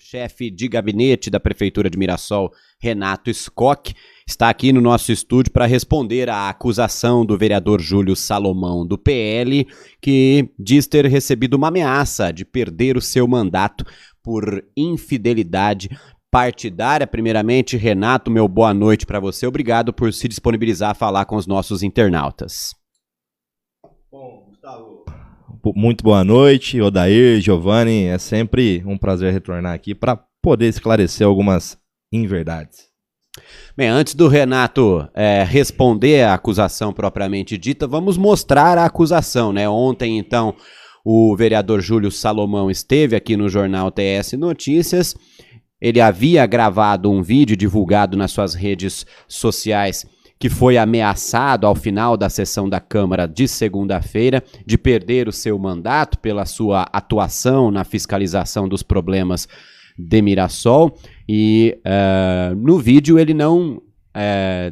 chefe de gabinete da Prefeitura de Mirassol, Renato Scocchi, está aqui no nosso estúdio para responder à acusação do vereador Júlio Salomão, do PL, que diz ter recebido uma ameaça de perder o seu mandato por infidelidade partidária. Primeiramente, Renato, meu boa noite para você. Obrigado por se disponibilizar a falar com os nossos internautas. Bom, Gustavo, muito boa noite, Odair, Giovanni. É sempre um prazer retornar aqui para poder esclarecer algumas inverdades. Bem, antes do Renato responder à acusação propriamente dita, vamos mostrar a acusação, né? Ontem, então, o vereador Júlio Salomão esteve aqui no jornal TS Notícias. Ele havia gravado um vídeo divulgado nas suas redes sociais que foi ameaçado ao final da sessão da Câmara de segunda-feira de perder o seu mandato pela sua atuação na fiscalização dos problemas de Mirassol. E no vídeo ele não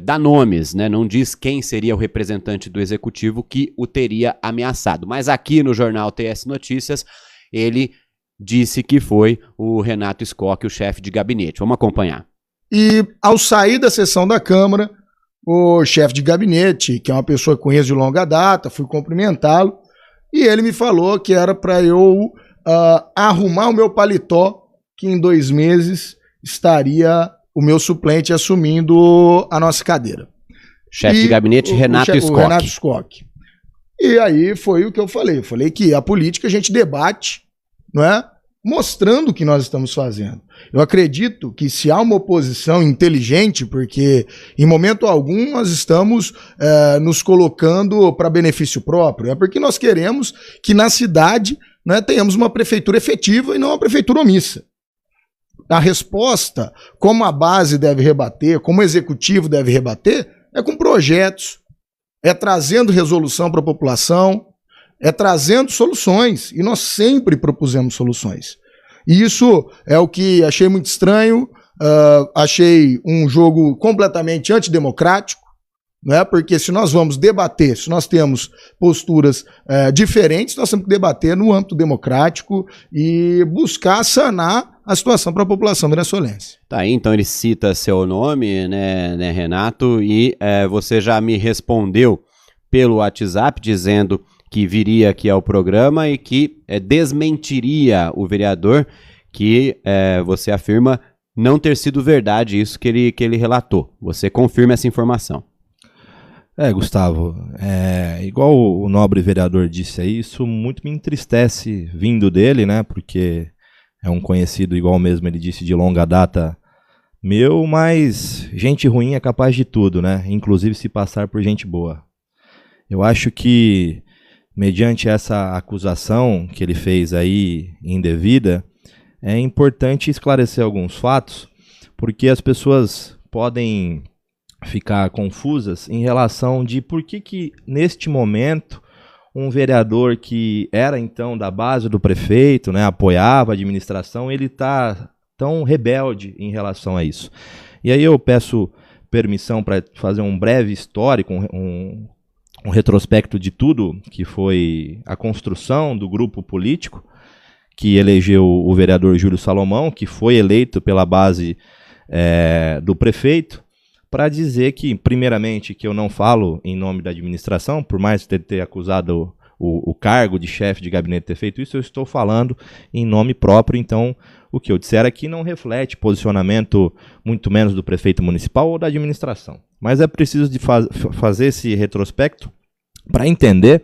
dá nomes, né? Não diz quem seria o representante do executivo que o teria ameaçado. Mas aqui no jornal TS Notícias ele disse que foi o Renato Scocchi, o chefe de gabinete. Vamos acompanhar. E ao sair da sessão da Câmara, o chefe de gabinete, que é uma pessoa que conheço de longa data, fui cumprimentá-lo, e ele me falou que era para eu arrumar o meu paletó, que em 2 meses estaria o meu suplente assumindo a nossa cadeira. Chefe de gabinete, Renato Scocchi. O Renato Scocchi. E aí foi o que eu falei. Eu falei que a política a gente debate, não é? Mostrando o que nós estamos fazendo. Eu acredito que se há uma oposição inteligente, porque em momento algum nós estamos nos colocando para benefício próprio, é porque nós queremos que na cidade, né, tenhamos uma prefeitura efetiva e não uma prefeitura omissa. A resposta, como a base deve rebater, como o executivo deve rebater, é com projetos, é trazendo resolução para a população, é trazendo soluções, e nós sempre propusemos soluções. E isso é o que achei muito estranho, achei um jogo completamente antidemocrático, né? Porque se nós vamos debater, se nós temos posturas diferentes, nós temos que debater no âmbito democrático e buscar sanar a situação para a população venezuelense. Tá aí, então ele cita seu nome, né, Renato, e você já me respondeu pelo WhatsApp dizendo que viria aqui ao programa e que desmentiria o vereador, que você afirma não ter sido verdade isso que ele relatou. Você confirma essa informação? Gustavo, igual o nobre vereador disse aí, isso muito me entristece vindo dele, né, porque é um conhecido, igual mesmo ele disse, de longa data meu, mas gente ruim é capaz de tudo, né, inclusive se passar por gente boa. Eu acho que mediante essa acusação que ele fez aí indevida, é importante esclarecer alguns fatos, porque as pessoas podem ficar confusas em relação de por que neste momento um vereador que era então da base do prefeito, né, apoiava a administração, ele está tão rebelde em relação a isso. E aí eu peço permissão para fazer um breve histórico, um retrospecto de tudo que foi a construção do grupo político que elegeu o vereador Júlio Salomão, que foi eleito pela base do prefeito, para dizer que, primeiramente, que eu não falo em nome da administração, por mais ter acusado o cargo de chefe de gabinete ter feito isso, eu estou falando em nome próprio, então o que eu disser aqui não reflete posicionamento muito menos do prefeito municipal ou da administração. Mas é preciso fazer esse retrospecto para entender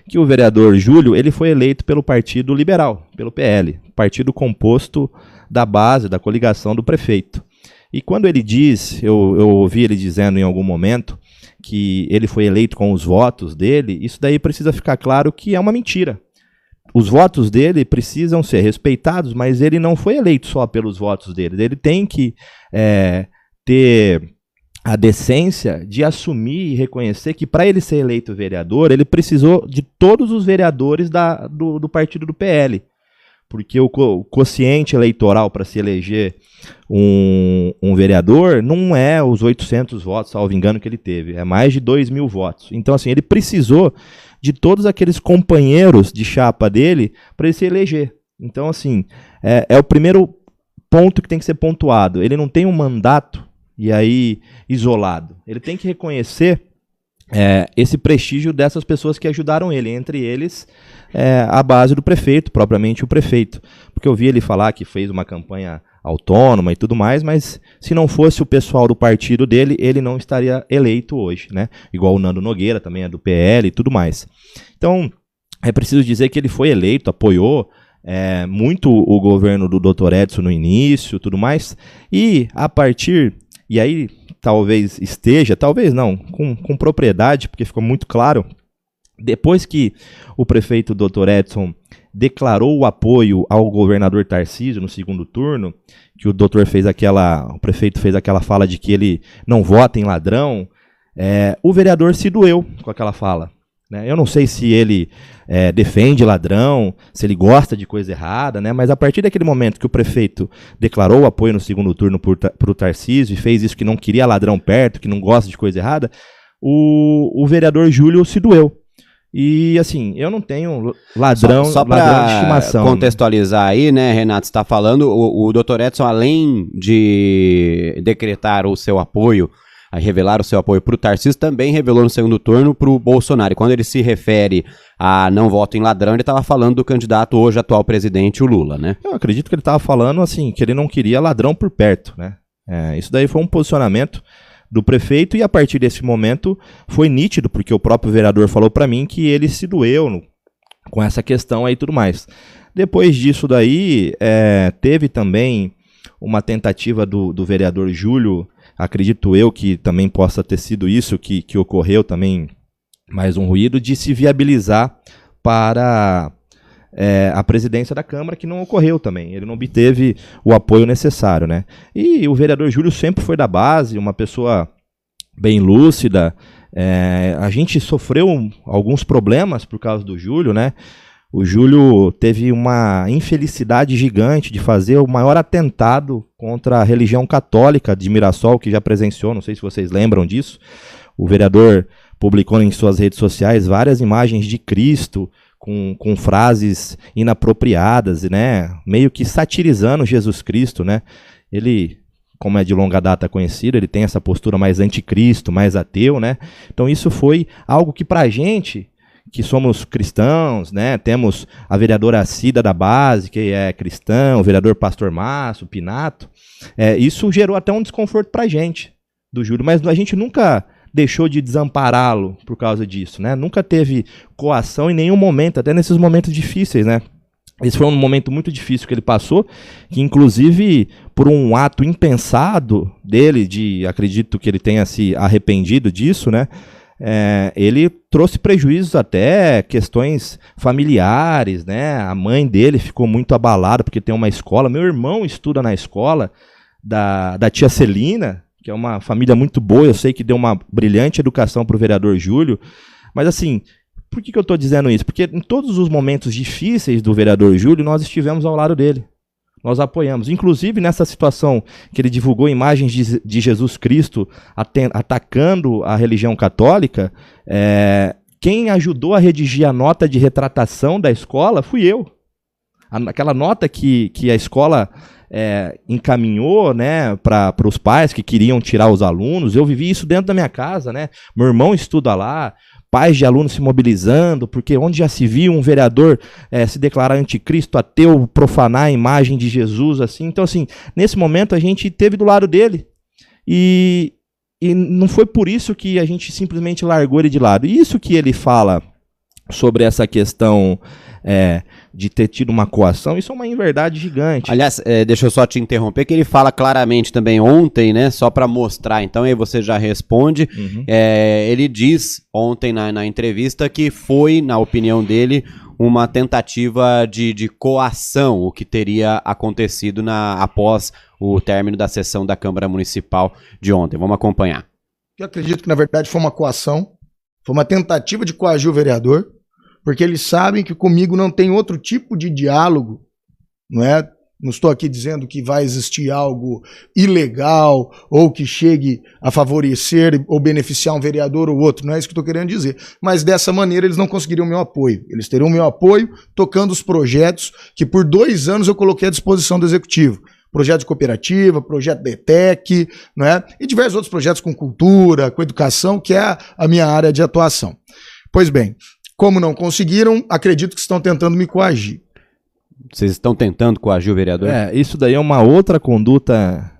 que o vereador Júlio ele foi eleito pelo Partido Liberal, pelo PL, partido composto da base, da coligação do prefeito. E quando ele diz, eu ouvi ele dizendo em algum momento, que ele foi eleito com os votos dele, isso daí precisa ficar claro que é uma mentira. Os votos dele precisam ser respeitados, mas ele não foi eleito só pelos votos dele. Ele tem que ter a decência de assumir e reconhecer que para ele ser eleito vereador, ele precisou de todos os vereadores do partido do PL. Porque o quociente eleitoral para se eleger um vereador não é os 800 votos, salvo engano, que ele teve. É mais de 2.000 votos. Então, assim, ele precisou de todos aqueles companheiros de chapa dele para ele se eleger. Então, assim, é o primeiro ponto que tem que ser pontuado. Ele não tem um mandato e aí isolado. Ele tem que reconhecer esse prestígio dessas pessoas que ajudaram ele, entre eles a base do prefeito, propriamente o prefeito. Porque eu vi ele falar que fez uma campanha autônoma e tudo mais, mas se não fosse o pessoal do partido dele, ele não estaria eleito hoje, né? Igual o Nando Nogueira, também é do PL e tudo mais. Então, é preciso dizer que ele foi eleito, apoiou muito o governo do Dr. Edson no início, tudo mais, e a partir, e aí talvez esteja, talvez não, com propriedade, porque ficou muito claro, depois que o prefeito Dr. Edson declarou o apoio ao governador Tarcísio no segundo turno, que o prefeito fez aquela fala de que ele não vota em ladrão, o vereador se doeu com aquela fala. Eu não sei se ele defende ladrão, se ele gosta de coisa errada, né? Mas a partir daquele momento que o prefeito declarou o apoio no segundo turno para o Tarcísio e fez isso que não queria ladrão perto, que não gosta de coisa errada, o vereador Júlio se doeu. E assim, eu não tenho ladrão, só ladrão de estimação. Contextualizar aí, né, Renato, você está falando, o Dr. Edson, além de decretar o seu apoio, a revelar o seu apoio para o Tarcísio, também revelou no segundo turno para o Bolsonaro. E quando ele se refere a não voto em ladrão, ele estava falando do candidato hoje atual presidente, o Lula, né? Eu acredito que ele estava falando assim, que ele não queria ladrão por perto, né? Isso daí foi um posicionamento do prefeito e a partir desse momento foi nítido, porque o próprio vereador falou para mim que ele se doeu com essa questão aí e tudo mais. Depois disso daí, teve também uma tentativa do vereador Júlio, acredito eu que também possa ter sido isso que ocorreu também, mais um ruído, de se viabilizar para a presidência da Câmara, que não ocorreu também. Ele não obteve o apoio necessário, né? E o vereador Júlio sempre foi da base, uma pessoa bem lúcida. A gente sofreu alguns problemas por causa do Júlio, né? O Júlio teve uma infelicidade gigante de fazer o maior atentado contra a religião católica de Mirassol, que já presenciou, não sei se vocês lembram disso. O vereador publicou em suas redes sociais várias imagens de Cristo com frases inapropriadas, né? Meio que satirizando Jesus Cristo, né? Ele, como é de longa data conhecido, ele tem essa postura mais anticristo, mais ateu, né? Então isso foi algo que pra gente, que somos cristãos, né? Temos a vereadora Cida da base, que é cristã, o vereador Pastor Márcio, Pinato. Isso gerou até um desconforto pra gente, do Júlio, mas a gente nunca deixou de desampará-lo por causa disso, né? Nunca teve coação em nenhum momento, até nesses momentos difíceis, né? Esse foi um momento muito difícil que ele passou, que inclusive por um ato impensado dele, acredito que ele tenha se arrependido disso, né? Ele trouxe prejuízos até questões familiares, né? A mãe dele ficou muito abalada porque tem uma escola. Meu irmão estuda na escola da tia Celina, que é uma família muito boa. Eu sei que deu uma brilhante educação para o vereador Júlio. Mas assim, por que eu estou dizendo isso? Porque em todos os momentos difíceis do vereador Júlio, nós estivemos ao lado dele. Nós apoiamos. Inclusive, nessa situação que ele divulgou imagens de Jesus Cristo atacando a religião católica, quem ajudou a redigir a nota de retratação da escola fui eu. Aquela nota que a escola encaminhou, né, para os pais que queriam tirar os alunos. Eu vivi isso dentro da minha casa, né? Meu irmão estuda lá. Pais de alunos se mobilizando, porque onde já se viu um vereador se declarar anticristo, ateu, profanar a imagem de Jesus, assim. Então, assim, nesse momento a gente esteve do lado dele e não foi por isso que a gente simplesmente largou ele de lado. E isso que ele fala sobre essa questão de ter tido uma coação, isso é uma inverdade gigante. Aliás, deixa eu só te interromper, que ele fala claramente também ontem, né, só para mostrar, então aí você já responde. Uhum. Ele diz ontem na entrevista que foi, na opinião dele, uma tentativa de coação, o que teria acontecido após o término da sessão da Câmara Municipal de ontem. Vamos acompanhar. Eu acredito que, na verdade, foi uma coação, foi uma tentativa de coagir o vereador, porque eles sabem que comigo não tem outro tipo de diálogo, não é? Não estou aqui dizendo que vai existir algo ilegal ou que chegue a favorecer ou beneficiar um vereador ou outro, não é isso que eu estou querendo dizer. Mas dessa maneira eles não conseguiriam meu apoio. Eles teriam meu apoio tocando os projetos que por 2 anos eu coloquei à disposição do Executivo. projeto de cooperativa, projeto da ETEC, não é? E diversos outros projetos com cultura, com educação, que é a minha área de atuação. Pois bem, como não conseguiram, acredito que estão tentando me coagir. Vocês estão tentando coagir o vereador? Isso daí é uma outra conduta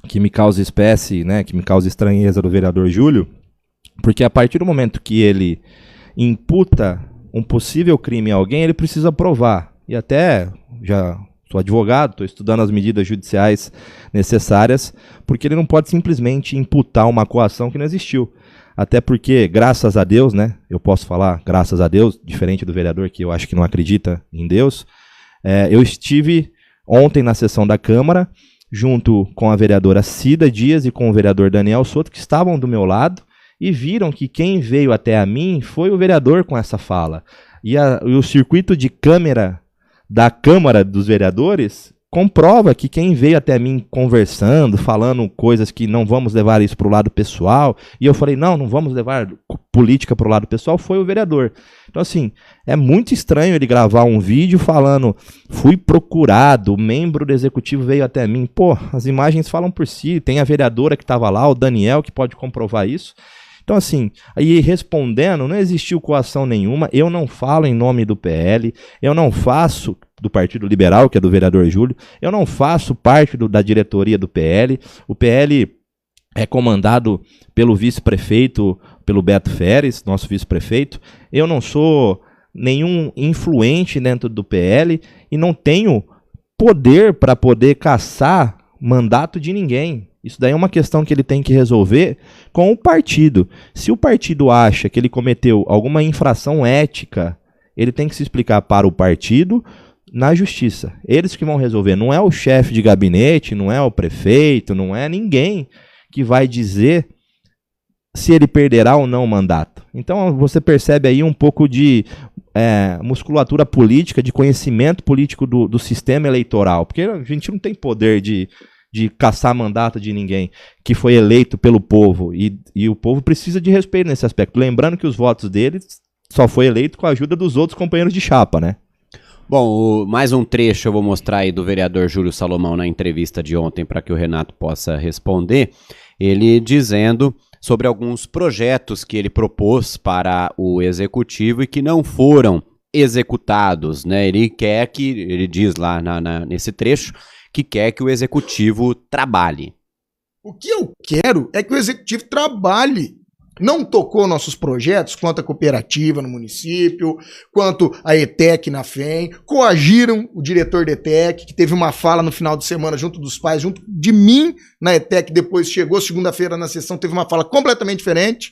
que me causa espécie, né, que me causa estranheza do vereador Júlio, porque a partir do momento que ele imputa um possível crime a alguém, ele precisa provar. E até, já sou advogado, estou estudando as medidas judiciais necessárias, porque ele não pode simplesmente imputar uma coação que não existiu. Até porque, graças a Deus, né, eu posso falar graças a Deus, diferente do vereador que eu acho que não acredita em Deus, eu estive ontem na sessão da Câmara, junto com a vereadora Cida Dias e com o vereador Daniel Soto, que estavam do meu lado, e viram que quem veio até a mim foi o vereador com essa fala. E o circuito de câmera da Câmara dos Vereadores comprova que quem veio até mim conversando, falando coisas que não vamos levar isso para o lado pessoal, e eu falei, não vamos levar política para o lado pessoal, foi o vereador. Então, assim, é muito estranho ele gravar um vídeo falando, fui procurado, o membro do executivo veio até mim. Pô, as imagens falam por si, tem a vereadora que estava lá, o Daniel, que pode comprovar isso. Então, assim, aí respondendo, não existiu coação nenhuma, eu não falo em nome do PL, eu não faço do Partido Liberal, que é do vereador Júlio, eu não faço parte da diretoria do PL, o PL é comandado pelo vice-prefeito, pelo Beto Feres, nosso vice-prefeito, eu não sou nenhum influente dentro do PL e não tenho poder para poder caçar mandato de ninguém. Isso daí é uma questão que ele tem que resolver com o partido. Se o partido acha que ele cometeu alguma infração ética, ele tem que se explicar para o partido na justiça. Eles que vão resolver. Não é o chefe de gabinete, não é o prefeito, não é ninguém que vai dizer se ele perderá ou não o mandato. Então você percebe aí um pouco de musculatura política, de conhecimento político do sistema eleitoral. Porque a gente não tem poder de caçar mandato de ninguém que foi eleito pelo povo, e o povo precisa de respeito nesse aspecto, lembrando que os votos dele só foi eleito com a ajuda dos outros companheiros de chapa, né? Bom, mais um trecho eu vou mostrar aí do vereador Júlio Salomão na entrevista de ontem para que o Renato possa responder, ele dizendo sobre alguns projetos que ele propôs para o executivo e que não foram executados, né? Ele diz lá nesse trecho que quer que o executivo trabalhe. O que eu quero é que o executivo trabalhe. Não tocou nossos projetos, quanto a cooperativa no município, quanto a ETEC na FEM, coagiram o diretor da ETEC, que teve uma fala no final de semana junto dos pais, junto de mim na ETEC, depois chegou segunda-feira na sessão, teve uma fala completamente diferente.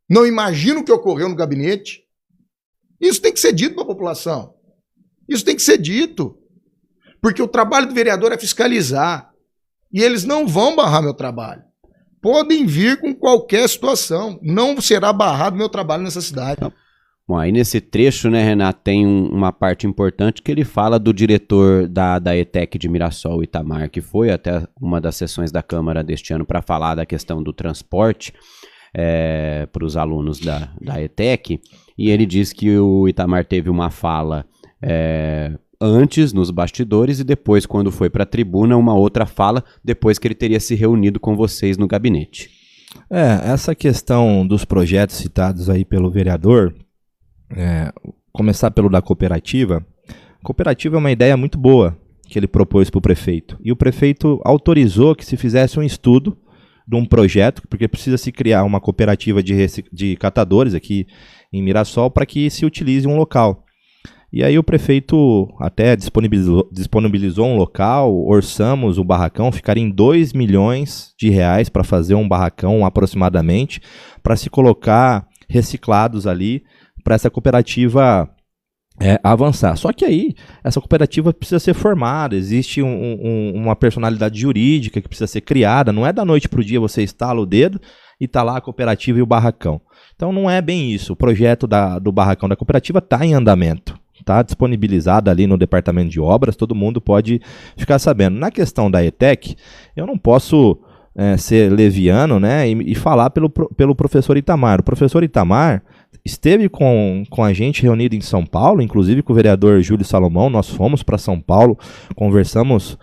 Não imagino o que ocorreu no gabinete. Isso tem que ser dito para a população. Isso tem que ser dito. Porque o trabalho do vereador é fiscalizar. E eles não vão barrar meu trabalho. Podem vir com qualquer situação. Não será barrado meu trabalho nessa cidade. Bom, aí nesse trecho, né, Renato, tem uma parte importante que ele fala do diretor da ETEC de Mirassol, Itamar, que foi até uma das sessões da Câmara deste ano para falar da questão do transporte para os alunos da ETEC. E ele diz que o Itamar teve uma fala antes, nos bastidores, e depois, quando foi para a tribuna, uma outra fala, depois que ele teria se reunido com vocês no gabinete. Essa questão dos projetos citados aí pelo vereador, começar pelo da cooperativa. Cooperativa é uma ideia muito boa que ele propôs para o prefeito. E o prefeito autorizou que se fizesse um estudo de um projeto, porque precisa se criar uma cooperativa de catadores aqui em Mirassol para que se utilize um local. E aí o prefeito até disponibilizou um local, orçamos o barracão, ficaria em R$2 milhões para fazer um barracão aproximadamente, para se colocar reciclados ali, para essa cooperativa avançar. Só que aí, essa cooperativa precisa ser formada, existe uma personalidade jurídica que precisa ser criada, não é da noite para o dia você estala o dedo e está lá a cooperativa e o barracão. Então não é bem isso, o projeto do barracão da cooperativa está em andamento. Está disponibilizado ali no departamento de obras, todo mundo pode ficar sabendo. Na questão da ETEC, eu não posso ser leviano, né, e falar pelo professor Itamar. O professor Itamar esteve com a gente reunido em São Paulo, inclusive com o vereador Júlio Salomão. Nós fomos para São Paulo, conversamos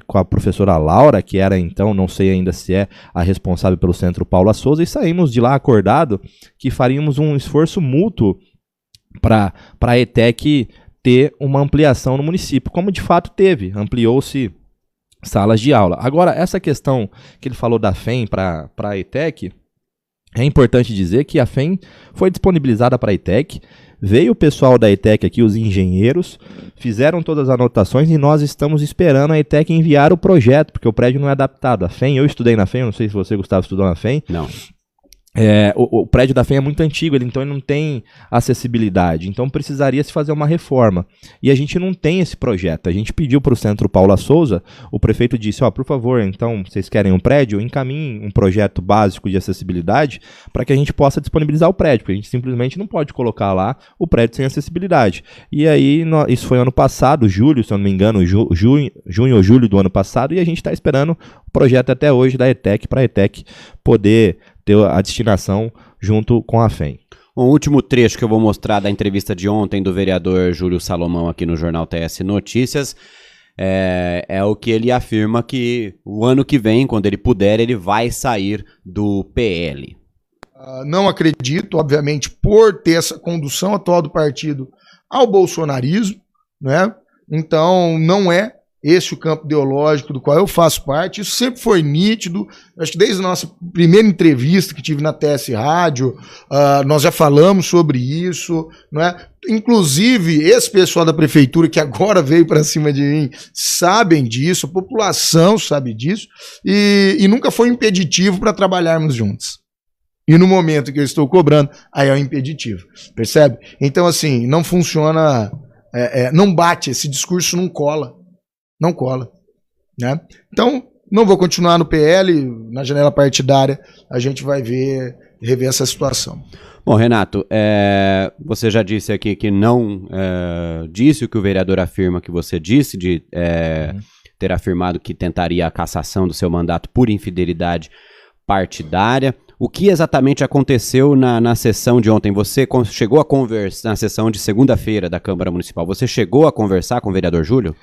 com a professora Laura, que era então, não sei ainda se é a responsável pelo Centro Paula Souza, e saímos de lá acordado que faríamos um esforço mútuo para a ETEC ter uma ampliação no município, como de fato teve, ampliou-se salas de aula. Agora, essa questão que ele falou da FEM para a ETEC, é importante dizer que a FEM foi disponibilizada para a ETEC, veio o pessoal da ETEC aqui, os engenheiros, fizeram todas as anotações e nós estamos esperando a ETEC enviar o projeto, porque o prédio não é adaptado. A FEM, eu estudei na FEM, eu não sei se você, Gustavo, estudou na FEM. Não. O prédio da FEM é muito antigo, então ele não tem acessibilidade, então precisaria se fazer uma reforma, e a gente não tem esse projeto. A gente pediu para o Centro Paula Souza, o prefeito disse, por favor, então, vocês querem um prédio? Encaminhem um projeto básico de acessibilidade para que a gente possa disponibilizar o prédio, porque a gente simplesmente não pode colocar lá o prédio sem acessibilidade. E aí, isso foi ano passado, julho, se eu não me engano, junho ou julho do ano passado, e a gente está esperando o projeto até hoje da ETEC, para a ETEC poder ter a destinação junto com a FEM. Um último trecho que eu vou mostrar da entrevista de ontem do vereador Júlio Salomão aqui no Jornal TS Notícias, é o que ele afirma que o ano que vem, quando ele puder, ele vai sair do PL. Não acredito, obviamente, por ter essa condução atual do partido ao bolsonarismo, né? Então não é esse o campo ideológico do qual eu faço parte. Isso sempre foi nítido. Acho que desde a nossa primeira entrevista que tive na TS Rádio, nós já falamos sobre isso, não é? Inclusive, esse pessoal da prefeitura que agora veio para cima de mim sabem disso, a população sabe disso, e nunca foi impeditivo para trabalharmos juntos. E no momento que eu estou cobrando, aí é um impeditivo, percebe? Então, assim, não funciona, não bate, esse discurso não cola. Não cola, né? Então, não vou continuar no PL, na janela partidária, a gente vai rever essa situação. Bom, Renato, você já disse aqui que não disse o que o vereador afirma que você disse, de ter afirmado que tentaria a cassação do seu mandato por infidelidade partidária. O que exatamente aconteceu na sessão de ontem? Você chegou a conversar, na sessão de segunda-feira da Câmara Municipal, você chegou a conversar com o vereador Júlio?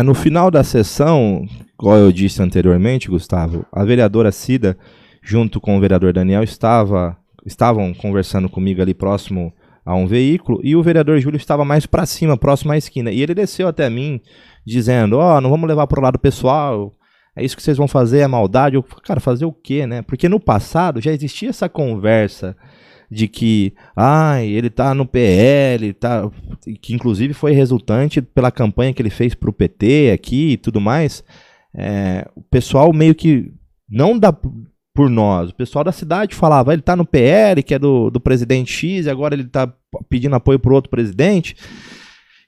No final da sessão, como eu disse anteriormente, Gustavo, a vereadora Cida, junto com o vereador Daniel, estavam conversando comigo ali próximo a um veículo, e o vereador Júlio estava mais para cima, próximo à esquina, e ele desceu até mim, dizendo, não vamos levar para o lado pessoal, é isso que vocês vão fazer, é maldade. Eu, cara, fazer o quê, né? Porque no passado já existia essa conversa de que, ele tá no PL, que inclusive foi resultante pela campanha que ele fez pro PT aqui e tudo mais. O pessoal meio que, não por nós, o pessoal da cidade falava, ele tá no PL, que é do presidente X, e agora ele tá pedindo apoio pro outro presidente.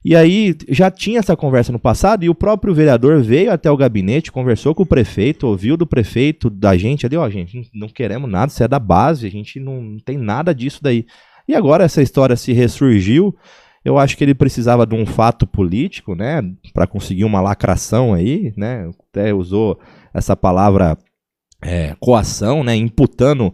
E aí já tinha essa conversa no passado, e o próprio vereador veio até o gabinete, conversou com o prefeito, ouviu do prefeito, da gente ali, gente, não queremos nada, isso é da base, a gente não tem nada disso daí. E agora essa história se ressurgiu, eu acho que ele precisava de um fato político, né, para conseguir uma lacração aí, né, até usou essa palavra coação, né, imputando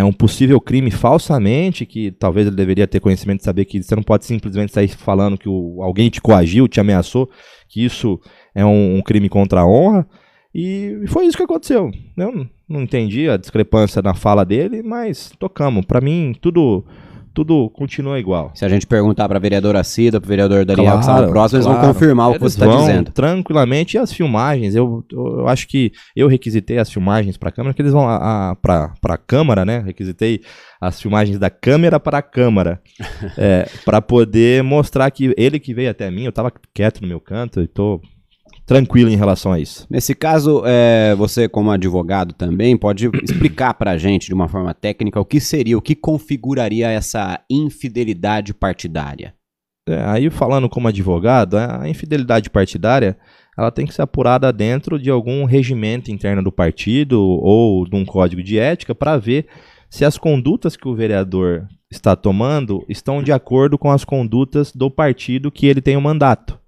um possível crime falsamente, que talvez ele deveria ter conhecimento de saber que você não pode simplesmente sair falando que alguém te coagiu, te ameaçou, que isso é um crime contra a honra, e foi isso que aconteceu. Eu não entendi a discrepância na fala dele, mas tocamos. Para mim, tudo continua igual. Se a gente perguntar para a vereadora Cida, para o vereador Daniel, que estão próximos, eles vão confirmar o que você está dizendo. Tranquilamente, e as filmagens, eu acho que eu requisitei as filmagens para a Câmara, que eles vão para a Câmara, né? Requisitei as filmagens da câmera para a Câmara, para poder mostrar que ele que veio até mim, eu estava quieto no meu canto, e estou tranquilo em relação a isso. Nesse caso, você como advogado também pode explicar para a gente de uma forma técnica o que configuraria essa infidelidade partidária? Aí falando como advogado, a infidelidade partidária ela tem que ser apurada dentro de algum regimento interno do partido ou de um código de ética para ver se as condutas que o vereador está tomando estão de acordo com as condutas do partido que ele tem o mandato.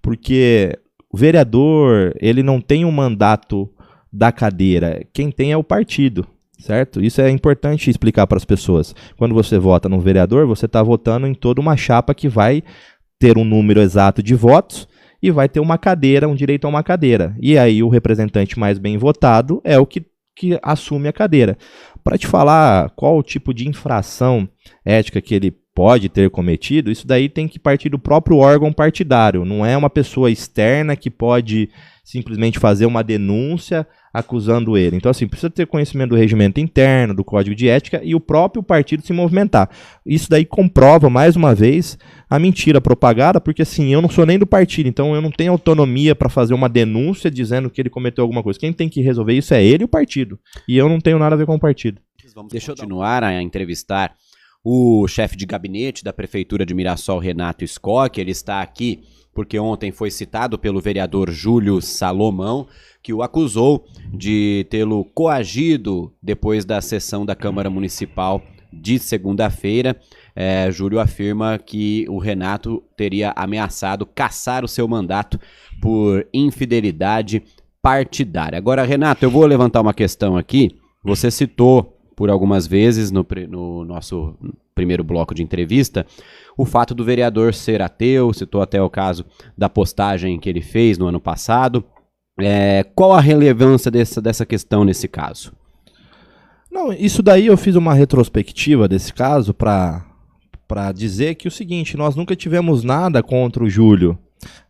Porque o vereador, ele não tem um mandato da cadeira, quem tem é o partido. certo? Isso é importante explicar para as pessoas. Quando você vota no vereador, você está votando em toda uma chapa que vai ter um número exato de votos e vai ter uma cadeira, um direito a uma cadeira. E aí o representante mais bem votado é o que assume a cadeira. Para te falar qual o tipo de infração ética que ele pode ter cometido, isso daí tem que partir do próprio órgão partidário. Não é uma pessoa externa que pode simplesmente fazer uma denúncia acusando ele. Então, assim, precisa ter conhecimento do regimento interno, do código de ética e o próprio partido se movimentar. Isso daí comprova, mais uma vez, a mentira propagada, porque, assim, eu não sou nem do partido, então eu não tenho autonomia para fazer uma denúncia dizendo que ele cometeu alguma coisa. Quem tem que resolver isso é ele e o partido. E eu não tenho nada a ver com o partido. Deixa eu continuar a entrevistar o chefe de gabinete da Prefeitura de Mirassol, Renato Scocchi. Ele está aqui porque ontem foi citado pelo vereador Júlio Salomão, que o acusou de tê-lo coagido depois da sessão da Câmara Municipal de segunda-feira. Júlio afirma que o Renato teria ameaçado cassar o seu mandato por infidelidade partidária. Agora, Renato, eu vou levantar uma questão aqui. Você citou por algumas vezes no nosso primeiro bloco de entrevista o fato do vereador ser ateu, citou até o caso da postagem que ele fez no ano passado. Qual a relevância dessa questão nesse caso? Não, isso daí eu fiz uma retrospectiva desse caso para dizer que o seguinte, nós nunca tivemos nada contra o Júlio,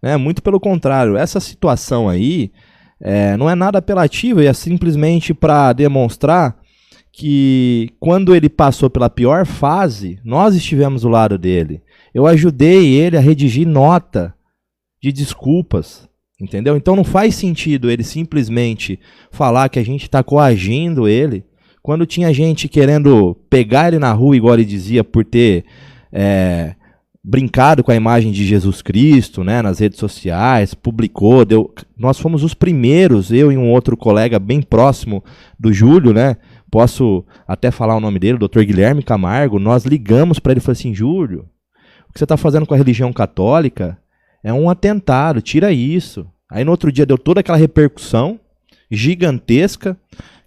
né? Muito pelo contrário, essa situação aí não é nada apelativa, é simplesmente para demonstrar que quando ele passou pela pior fase, nós estivemos do lado dele. Eu ajudei ele a redigir nota de desculpas, entendeu? Então não faz sentido ele simplesmente falar que a gente está coagindo ele, quando tinha gente querendo pegar ele na rua, igual ele dizia, por ter brincado com a imagem de Jesus Cristo, né, nas redes sociais, publicou, nós fomos os primeiros, eu e um outro colega bem próximo do Júlio, né, posso até falar o nome dele, o Dr. Guilherme Camargo, nós ligamos para ele e falamos assim, Júlio, o que você está fazendo com a religião católica é um atentado, tira isso. Aí no outro dia deu toda aquela repercussão gigantesca,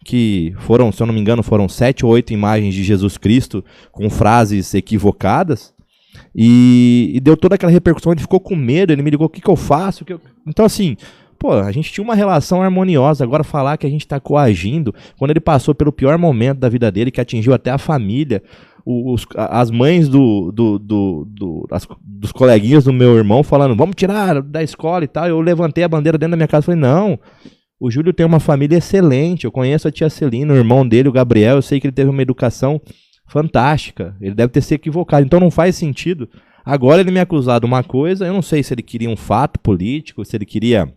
que foram, se eu não me engano, foram 7 ou 8 imagens de Jesus Cristo com frases equivocadas, e deu toda aquela repercussão, ele ficou com medo, ele me ligou, o que eu faço? Então assim, pô, a gente tinha uma relação harmoniosa, agora falar que a gente está coagindo, quando ele passou pelo pior momento da vida dele, que atingiu até a família, as mães dos coleguinhas do meu irmão falando, vamos tirar da escola e tal, eu levantei a bandeira dentro da minha casa e falei, não, o Júlio tem uma família excelente, eu conheço a tia Celina, o irmão dele, o Gabriel, eu sei que ele teve uma educação fantástica, ele deve ter se equivocado, então não faz sentido. Agora ele me acusar de uma coisa, eu não sei se ele queria um fato político, se ele queria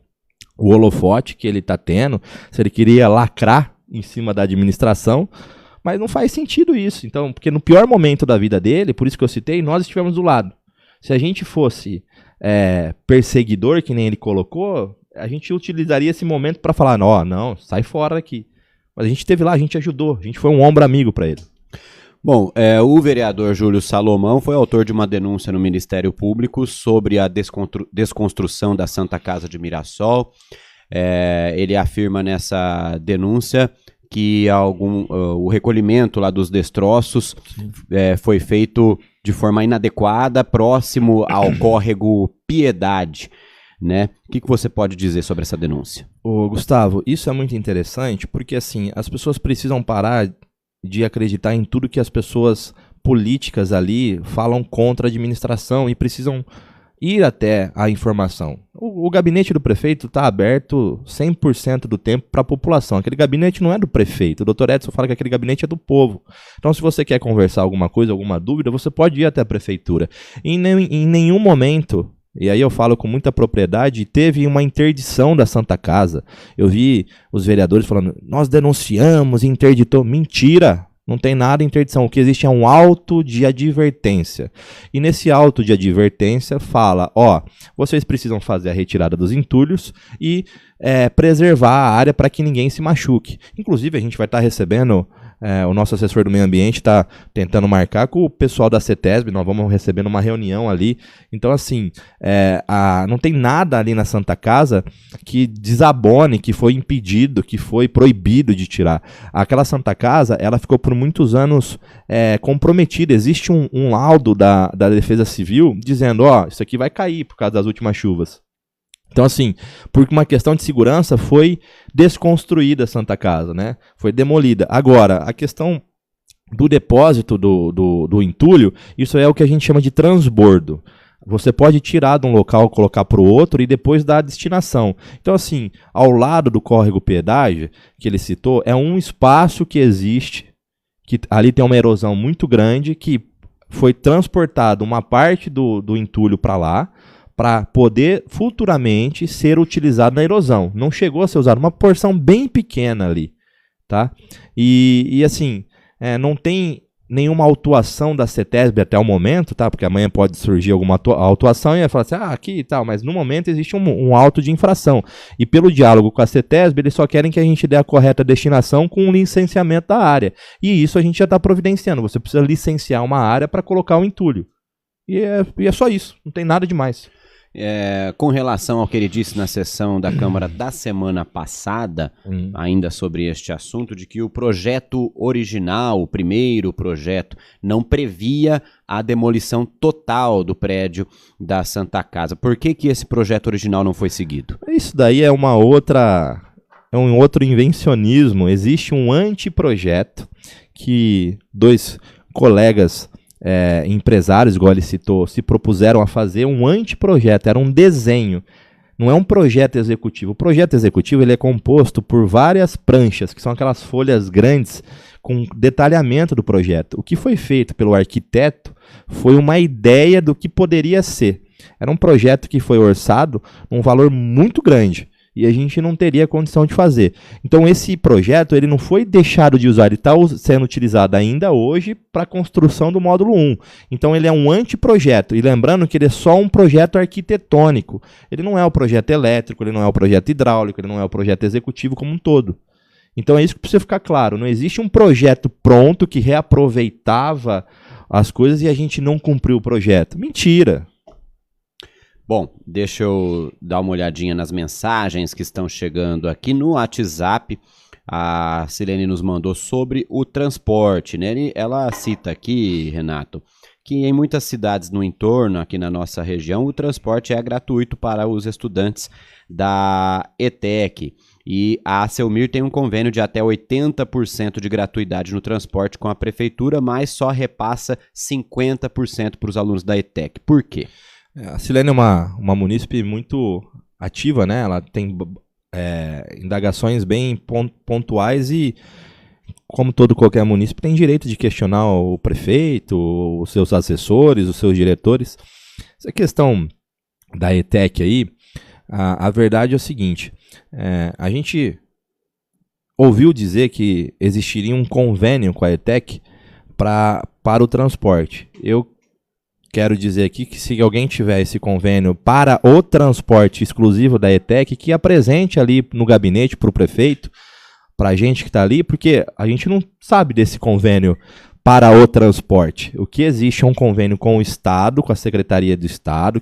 o holofote que ele está tendo, se ele queria lacrar em cima da administração, mas não faz sentido isso. Então, porque no pior momento da vida dele, por isso que eu citei, nós estivemos do lado. Se a gente fosse perseguidor, que nem ele colocou, a gente utilizaria esse momento para falar, não, sai fora daqui. Mas a gente esteve lá, a gente ajudou, a gente foi um ombro amigo para ele. Bom, o vereador Júlio Salomão foi autor de uma denúncia no Ministério Público sobre a desconstrução da Santa Casa de Mirassol. Ele afirma nessa denúncia que o recolhimento lá dos destroços foi feito de forma inadequada, próximo ao córrego Piedade, né? O que você pode dizer sobre essa denúncia? Ô, Gustavo, isso é muito interessante porque assim, as pessoas precisam parar de acreditar em tudo que as pessoas políticas ali falam contra a administração e precisam ir até a informação. O gabinete do prefeito está aberto 100% do tempo para a população. Aquele gabinete não é do prefeito. O doutor Edson fala que aquele gabinete é do povo. Então, se você quer conversar alguma coisa, alguma dúvida, você pode ir até a prefeitura. Em nenhum momento, e aí eu falo com muita propriedade, teve uma interdição da Santa Casa. Eu vi os vereadores falando, nós denunciamos, interditou. Mentira! Não tem nada em interdição. O que existe é um auto de advertência. E nesse auto de advertência fala, vocês precisam fazer a retirada dos entulhos e preservar a área para que ninguém se machuque. Inclusive, a gente vai estar recebendo o nosso assessor do meio ambiente está tentando marcar com o pessoal da CETESB, nós vamos receber numa reunião ali. Então, assim, não tem nada ali na Santa Casa que desabone, que foi impedido, que foi proibido de tirar. Aquela Santa Casa, ela ficou por muitos anos comprometida. Existe um laudo da Defesa Civil dizendo, isso aqui vai cair por causa das últimas chuvas. Então, assim, por uma questão de segurança, foi desconstruída a Santa Casa, né? Foi demolida. Agora, a questão do depósito do entulho, isso é o que a gente chama de transbordo. Você pode tirar de um local, colocar para o outro e depois dar a destinação. Então, assim, ao lado do córrego Piedade, que ele citou, é um espaço que existe, que ali tem uma erosão muito grande, que foi transportado uma parte do entulho para lá, para poder futuramente ser utilizado na erosão. Não chegou a ser usado, uma porção bem pequena ali, tá? E assim, não tem nenhuma autuação da CETESB até o momento, tá? Porque amanhã pode surgir alguma autuação e vai falar assim, aqui e tal, mas no momento existe um auto de infração. E pelo diálogo com a CETESB, eles só querem que a gente dê a correta destinação com o licenciamento da área. E isso a gente já está providenciando. Você precisa licenciar uma área para colocar o entulho. E é só isso, não tem nada demais. Com relação ao que ele disse na sessão da Câmara da semana passada, ainda sobre este assunto, de que o projeto original, o primeiro projeto, não previa a demolição total do prédio da Santa Casa. Por que esse projeto original não foi seguido? Isso daí é um outro invencionismo. Existe um anteprojeto que dois colegas empresários, igual ele citou, se propuseram a fazer um anteprojeto, era um desenho, não é um projeto executivo. O projeto executivo ele é composto por várias pranchas, que são aquelas folhas grandes com detalhamento do projeto. O que foi feito pelo arquiteto foi uma ideia do que poderia ser. Era um projeto que foi orçado um valor muito grande, e a gente não teria condição de fazer. Então esse projeto ele não foi deixado de usar, ele está sendo utilizado ainda hoje para a construção do módulo 1. Então ele é um anteprojeto, e lembrando que ele é só um projeto arquitetônico. Ele não é o projeto elétrico, ele não é o projeto hidráulico, ele não é o projeto executivo como um todo. Então é isso que precisa ficar claro, não existe um projeto pronto que reaproveitava as coisas e a gente não cumpriu o projeto. Mentira! Bom, deixa eu dar uma olhadinha nas mensagens que estão chegando aqui no WhatsApp. A Silene nos mandou sobre o transporte, né? Ela cita aqui, Renato, que em muitas cidades no entorno, aqui na nossa região, o transporte é gratuito para os estudantes da ETEC. E a Selmir tem um convênio de até 80% de gratuidade no transporte com a prefeitura, mas só repassa 50% para os alunos da ETEC. Por quê? A Silene é uma munícipe muito ativa, né? Ela tem indagações bem pontuais e, como qualquer munícipe, tem direito de questionar o prefeito, os seus assessores, os seus diretores. Essa questão da ETEC aí, a verdade é o seguinte, a gente ouviu dizer que existiria um convênio com a ETEC para o transporte. Eu quero dizer aqui que se alguém tiver esse convênio para o transporte exclusivo da ETEC, que apresente ali no gabinete para o prefeito, para a gente que está ali, porque a gente não sabe desse convênio para o transporte. O que existe é um convênio com o Estado, com a Secretaria do Estado,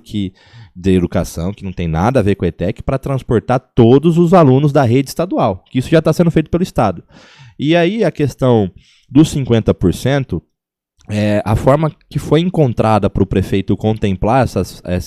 de Educação, que não tem nada a ver com a ETEC, para transportar todos os alunos da rede estadual, que isso já está sendo feito pelo Estado. E aí a questão dos 50%, a forma que foi encontrada para o prefeito contemplar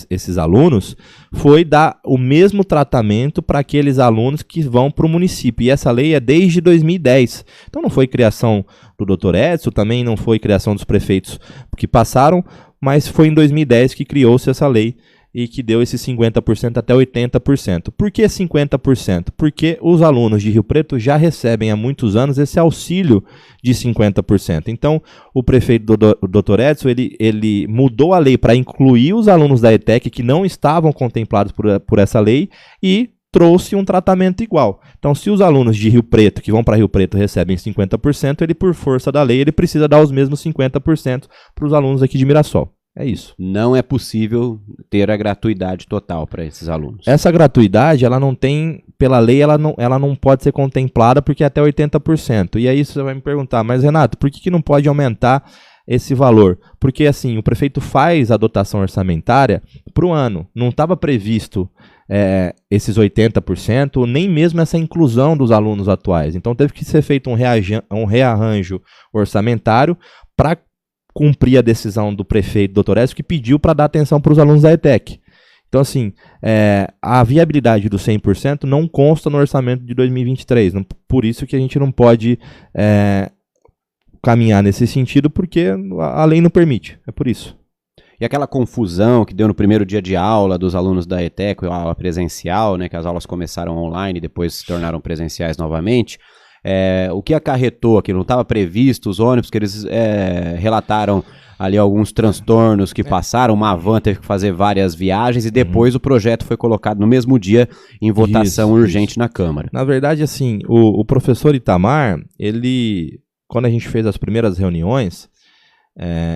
esses alunos foi dar o mesmo tratamento para aqueles alunos que vão para o município. E essa lei é desde 2010. Então não foi criação do Dr. Edson, também não foi criação dos prefeitos que passaram, mas foi em 2010 que criou-se essa lei e que deu esses 50% até 80%. Por que 50%? Porque os alunos de Rio Preto já recebem há muitos anos esse auxílio de 50%. Então, o prefeito Dr. Edson, ele mudou a lei para incluir os alunos da ETEC que não estavam contemplados por essa lei e trouxe um tratamento igual. Então, se os alunos de Rio Preto, que vão para Rio Preto, recebem 50%, ele, por força da lei, ele precisa dar os mesmos 50% para os alunos aqui de Mirassol. É isso. Não é possível ter a gratuidade total para esses alunos. Essa gratuidade, ela não tem pela lei, ela não pode ser contemplada porque é até 80%. E aí você vai me perguntar, mas Renato, por que não pode aumentar esse valor? Porque assim, o prefeito faz a dotação orçamentária para o ano. Não estava previsto esses 80%, nem mesmo essa inclusão dos alunos atuais. Então teve que ser feito um rearranjo orçamentário para cumprir a decisão do prefeito Dr. Edson, que pediu para dar atenção para os alunos da ETEC. Então, assim, a viabilidade do 100% não consta no orçamento de 2023. Por isso que a gente não pode caminhar nesse sentido, porque a lei não permite. É por isso. E aquela confusão que deu no primeiro dia de aula dos alunos da ETEC, a aula presencial, né, que as aulas começaram online e depois se tornaram presenciais novamente, o que acarretou, que não estava previsto, os ônibus, que eles relataram ali alguns transtornos que passaram, uma van teve que fazer várias viagens e depois o projeto foi colocado no mesmo dia em votação urgente na Câmara. Na verdade, assim, o professor Itamar, quando a gente fez as primeiras reuniões,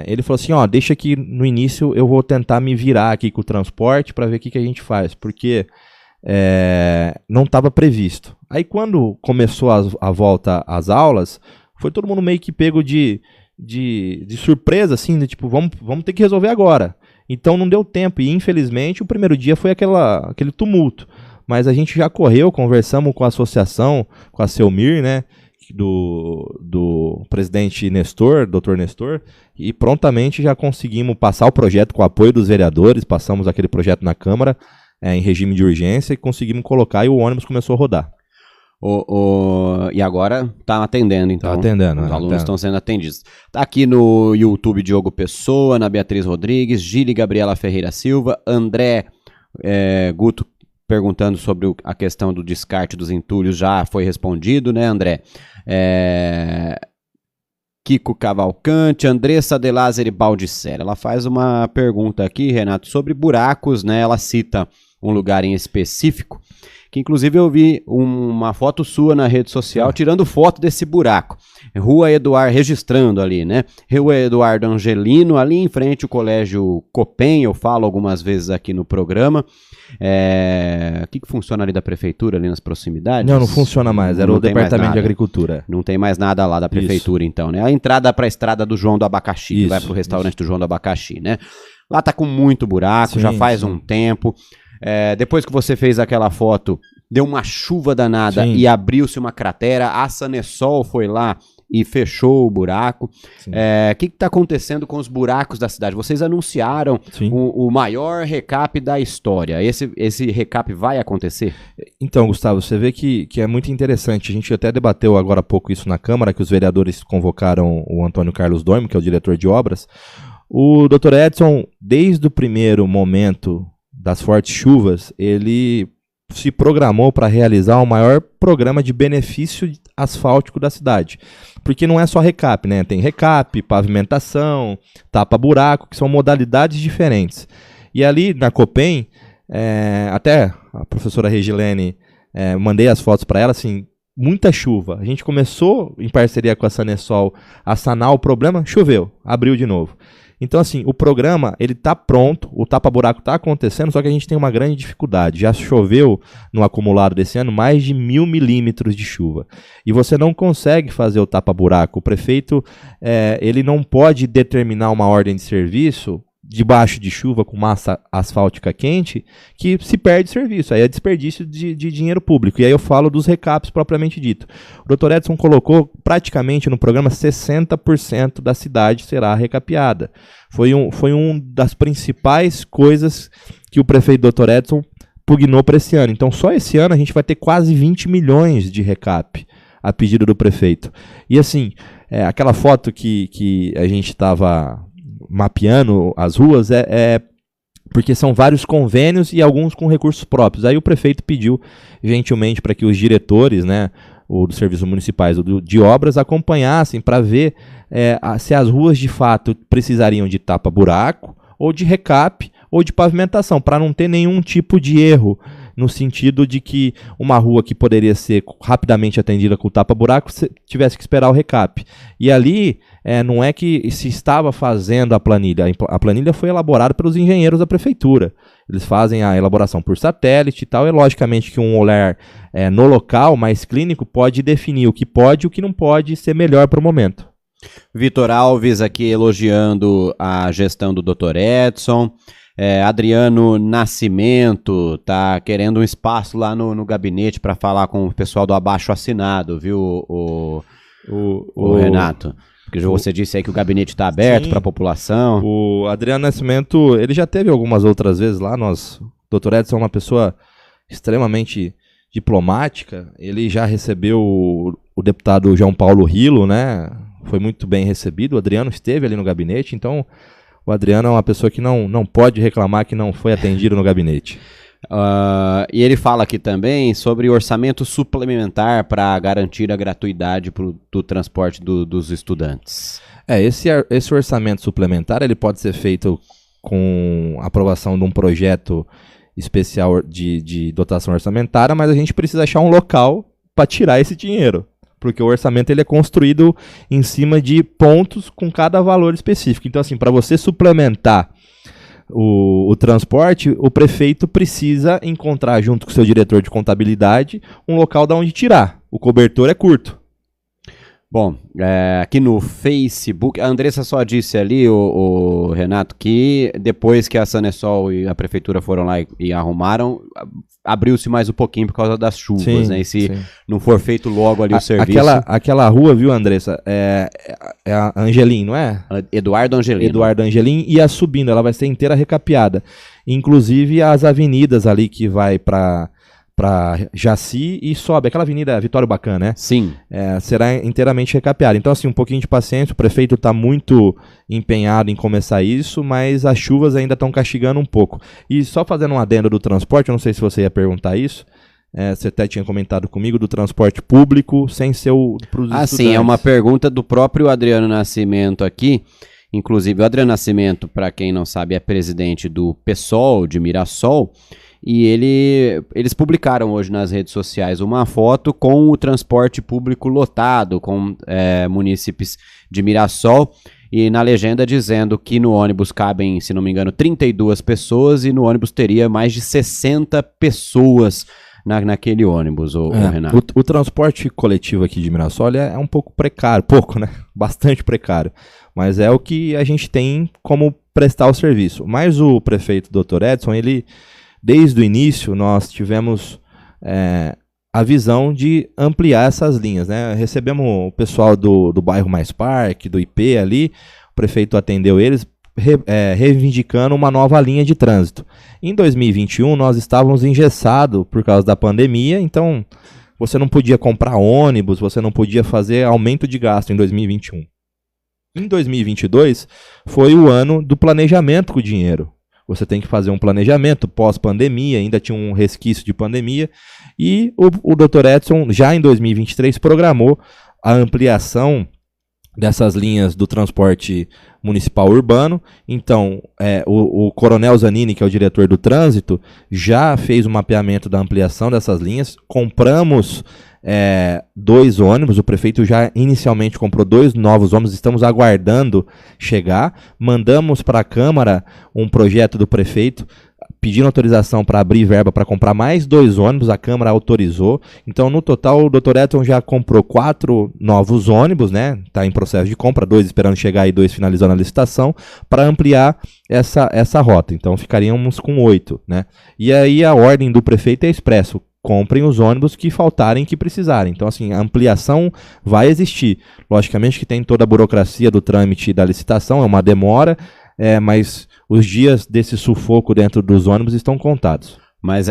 ele falou assim, deixa que no início eu vou tentar me virar aqui com o transporte para ver o que a gente faz, porque não estava previsto. Aí quando começou a volta às aulas, foi todo mundo meio que pego de surpresa, assim, de tipo, vamos ter que resolver agora. Então não deu tempo, e infelizmente o primeiro dia foi aquele tumulto. Mas a gente já correu, conversamos com a associação, com a Selmir, né, do presidente Nestor, Dr. Nestor, e prontamente já conseguimos passar o projeto com o apoio dos vereadores, passamos aquele projeto na Câmara, em regime de urgência, e conseguimos colocar, e o ônibus começou a rodar. E agora está atendendo, então. Está atendendo. Os alunos estão sendo atendidos. Está aqui no YouTube Diogo Pessoa, na Beatriz Rodrigues, Gili Gabriela Ferreira Silva, André Guto perguntando sobre a questão do descarte dos entulhos, já foi respondido, né, André? Kiko Cavalcante, Andressa De Lázari Baldissera. Ela faz uma pergunta aqui, Renato, sobre buracos, né? Ela cita um lugar em específico, que inclusive eu vi uma foto sua na rede social tirando foto desse buraco. Rua Eduardo, registrando ali, né? Rua Eduardo Angelino, ali em frente o Colégio Copem, eu falo algumas vezes aqui no programa. O que funciona ali da prefeitura, ali nas proximidades? Não funciona mais, era o Departamento de Agricultura. Não tem mais nada lá da prefeitura, então, né? A entrada para a estrada do João do Abacaxi, que vai para o restaurante do João do Abacaxi, né? Lá tá com muito buraco, já faz um tempo. Depois que você fez aquela foto, deu uma chuva danada e abriu-se uma cratera, a Sanesol foi lá e fechou o buraco. O que está acontecendo com os buracos da cidade? Vocês anunciaram o maior recap da história. Esse recap vai acontecer? Então, Gustavo, você vê que é muito interessante. A gente até debateu agora há pouco isso na Câmara, que os vereadores convocaram o Antônio Carlos Dorme, que é o diretor de obras. O Dr. Edson, desde o primeiro momento das fortes chuvas, ele se programou para realizar o maior programa de benefício asfáltico da cidade. Porque não é só recap, né? Tem recap, pavimentação, tapa-buraco, que são modalidades diferentes. E ali na Copem, até a professora Regilene, mandei as fotos para ela, assim, muita chuva. A gente começou, em parceria com a Sanesol, a sanar o problema, choveu, abriu de novo. Então, assim, o programa, ele tá pronto, o tapa-buraco tá acontecendo, só que a gente tem uma grande dificuldade. Já choveu no acumulado desse ano mais de 1.000 milímetros de chuva. E você não consegue fazer o tapa-buraco. O prefeito, ele não pode determinar uma ordem de serviço debaixo de chuva com massa asfáltica quente, que se perde serviço. Aí é desperdício de dinheiro público. E aí eu falo dos recaps propriamente dito. O Dr. Edson colocou praticamente no programa 60% da cidade será recapeada. Foi um das principais coisas que o prefeito Dr. Edson pugnou para esse ano. Então só esse ano a gente vai ter quase 20 milhões de recap a pedido do prefeito. E assim, aquela foto que a gente estava mapeando as ruas, porque são vários convênios e alguns com recursos próprios. Aí o prefeito pediu gentilmente para que os diretores, né, dos serviços municipais ou de obras acompanhassem para ver se as ruas de fato precisariam de tapa-buraco ou de recap ou de pavimentação, para não ter nenhum tipo de erro, no sentido de que uma rua que poderia ser rapidamente atendida com tapa-buraco tivesse que esperar o recap. E ali não é que se estava fazendo a planilha foi elaborada pelos engenheiros da prefeitura. Eles fazem a elaboração por satélite e tal, e logicamente que um olhar no local, mais clínico, pode definir o que pode e o que não pode ser melhor para o momento. Vitor Alves aqui elogiando a gestão do Dr. Edson. Adriano Nascimento tá querendo um espaço lá no gabinete para falar com o pessoal do abaixo assinado, viu, o Renato? Porque você disse aí que o gabinete está aberto para a população. O Adriano Nascimento, ele já teve algumas outras vezes lá. O Dr. Edson é uma pessoa extremamente diplomática. Ele já recebeu o deputado João Paulo Rilo, né? Foi muito bem recebido. O Adriano esteve ali no gabinete, então o Adriano é uma pessoa que não pode reclamar que não foi atendido no gabinete. E ele fala aqui também sobre orçamento suplementar para garantir a gratuidade do transporte dos estudantes. Esse orçamento suplementar ele pode ser feito com a aprovação de um projeto especial de dotação orçamentária, mas a gente precisa achar um local para tirar esse dinheiro. Porque o orçamento ele é construído em cima de pontos com cada valor específico. Então, assim, para você suplementar o transporte, o prefeito precisa encontrar, junto com o seu diretor de contabilidade, um local de onde tirar. O cobertor é curto. Bom, aqui no Facebook, a Andressa só disse ali, o Renato, que depois que a Sanesol e a prefeitura foram lá e arrumaram, abriu-se mais um pouquinho por causa das chuvas, sim, né? E se sim. não for feito logo ali o serviço... Aquela rua, viu, Andressa, é a Angelim, não é? Eduardo Angelim. Eduardo Angelim, e a subindo, ela vai ser inteira recapeada. Inclusive as avenidas ali que vai para Jaci e sobe, aquela avenida Vitório Bacana, né? Sim. Será inteiramente recapeada. Então, assim, um pouquinho de paciência, o prefeito está muito empenhado em começar isso, mas as chuvas ainda estão castigando um pouco. E só fazendo um adendo do transporte, eu não sei se você ia perguntar isso, você até tinha comentado comigo, do transporte público sem ser para os estudantes. Sim, é uma pergunta do próprio Adriano Nascimento aqui. Inclusive, o Adriano Nascimento, para quem não sabe, é presidente do PSOL, de Mirassol, e eles publicaram hoje nas redes sociais uma foto com o transporte público lotado, com munícipes de Mirassol, e na legenda dizendo que no ônibus cabem, se não me engano, 32 pessoas, e no ônibus teria mais de 60 pessoas naquele ônibus, Renato. O transporte coletivo aqui de Mirassol é um pouco precário, né? Bastante precário, mas é o que a gente tem como prestar o serviço. Mas o prefeito Dr. Edson, desde o início, nós tivemos a visão de ampliar essas linhas, né? Recebemos o pessoal do bairro Mais Parque, do IP ali, o prefeito atendeu eles, reivindicando uma nova linha de trânsito. Em 2021, nós estávamos engessados por causa da pandemia, então você não podia comprar ônibus, você não podia fazer aumento de gasto em 2021. Em 2022, foi o ano do planejamento com o dinheiro. Você tem que fazer um planejamento pós-pandemia, ainda tinha um resquício de pandemia, e o Dr. Edson, já em 2023, programou a ampliação dessas linhas do transporte municipal urbano. Então, o Coronel Zanini, que é o diretor do trânsito, já fez o mapeamento da ampliação dessas linhas. Compramos 2 ônibus, o prefeito já inicialmente comprou 2 novos ônibus, estamos aguardando chegar. Mandamos para a Câmara um projeto do prefeito pedindo autorização para abrir verba para comprar mais 2 ônibus, a Câmara autorizou. Então, no total, o Dr. Edson já comprou 4 novos ônibus, né? Está em processo de compra, 2 esperando chegar e 2 finalizando a licitação, para ampliar essa rota. Então, ficaríamos com 8, né? E aí, a ordem do prefeito é expresso: comprem os ônibus que faltarem, que precisarem. Então, assim, a ampliação vai existir. Logicamente que tem toda a burocracia do trâmite da licitação, é uma demora, mas os dias desse sufoco dentro dos ônibus estão contados. Mas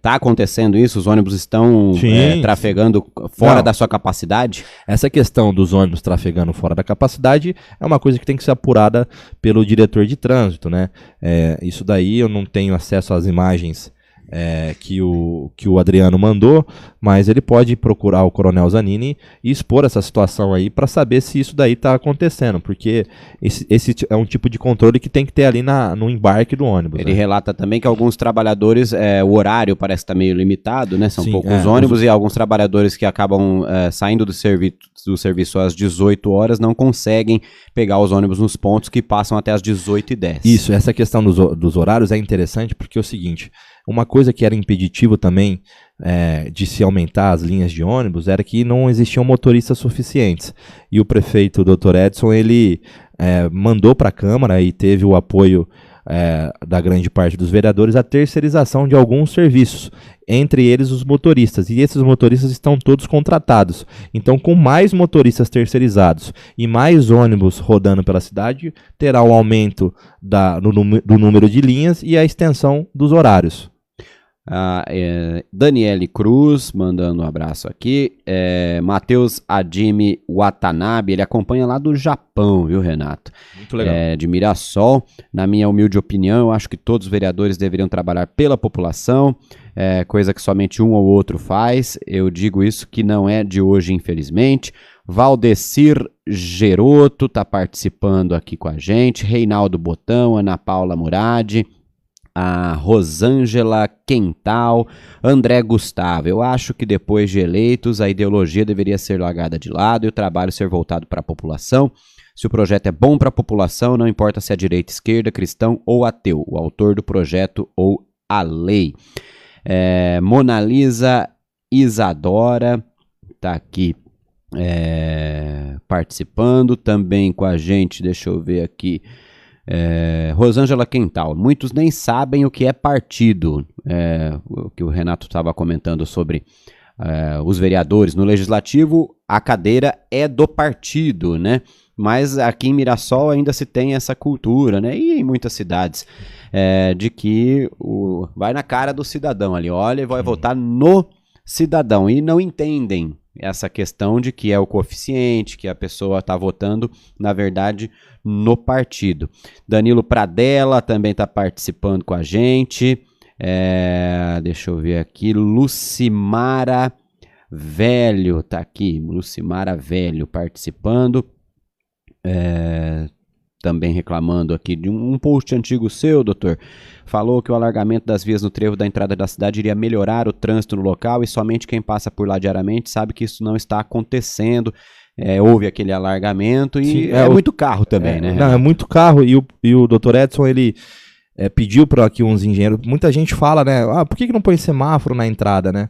tá acontecendo isso? Os ônibus estão trafegando fora da sua capacidade? Essa questão dos ônibus trafegando fora da capacidade é uma coisa que tem que ser apurada pelo diretor de trânsito, né? Isso daí eu não tenho acesso às imagens que o Adriano mandou, mas ele pode procurar o Coronel Zanini e expor essa situação aí para saber se isso daí está acontecendo, porque esse é um tipo de controle que tem que ter ali no embarque do ônibus. Ele relata também que alguns trabalhadores, o horário parece estar meio limitado, né? São poucos ônibus e alguns trabalhadores que acabam saindo do serviço às 18 horas não conseguem pegar os ônibus nos pontos que passam até às 18h10. Isso, essa questão dos horários é interessante porque é o seguinte, uma coisa que era impeditivo também de se aumentar as linhas de ônibus era que não existiam motoristas suficientes. E o prefeito, o Dr. Edson, ele mandou para a Câmara e teve o apoio da grande parte dos vereadores a terceirização de alguns serviços, entre eles os motoristas, e esses motoristas estão todos contratados. Então, com mais motoristas terceirizados e mais ônibus rodando pela cidade, terá um aumento do número de linhas e a extensão dos horários. Daniele Cruz, mandando um abraço aqui. Matheus Adimi Watanabe, ele acompanha lá do Japão, viu, Renato? Muito legal. De Mirassol. Na minha humilde opinião, eu acho que todos os vereadores deveriam trabalhar pela população, coisa que somente um ou outro faz. Eu digo isso que não é de hoje, infelizmente. Valdecir Geroto está participando aqui com a gente. Reinaldo Botão, Ana Paula Murad, a Rosângela Quental, André Gustavo. Eu acho que depois de eleitos, a ideologia deveria ser largada de lado e o trabalho ser voltado para a população. Se o projeto é bom para a população, não importa se é direita, esquerda, cristão ou ateu, o autor do projeto ou a lei. Mona Lisa Isadora está aqui participando também com a gente. Deixa eu ver aqui. Rosângela Quental, muitos nem sabem o que é partido, o que o Renato estava comentando sobre os vereadores no Legislativo, a cadeira é do partido, né? Mas aqui em Mirassol ainda se tem essa cultura, né? E em muitas cidades, de que vai na cara do cidadão ali, olha, e vai votar no cidadão, e não entendem essa questão de que é o coeficiente, que a pessoa está votando, na verdade, no partido. Danilo Pradella também está participando com a gente. Deixa eu ver aqui. Lucimara Velho está aqui. Lucimara Velho participando. Também reclamando aqui de um post antigo seu, doutor. Falou que o alargamento das vias no trevo da entrada da cidade iria melhorar o trânsito no local e somente quem passa por lá diariamente sabe que isso não está acontecendo. Houve aquele alargamento e sim, muito carro também, né? Não, é muito carro e o Dr. Edson, ele pediu para aqui uns engenheiros, muita gente fala, né, por que não põe semáforo na entrada, né?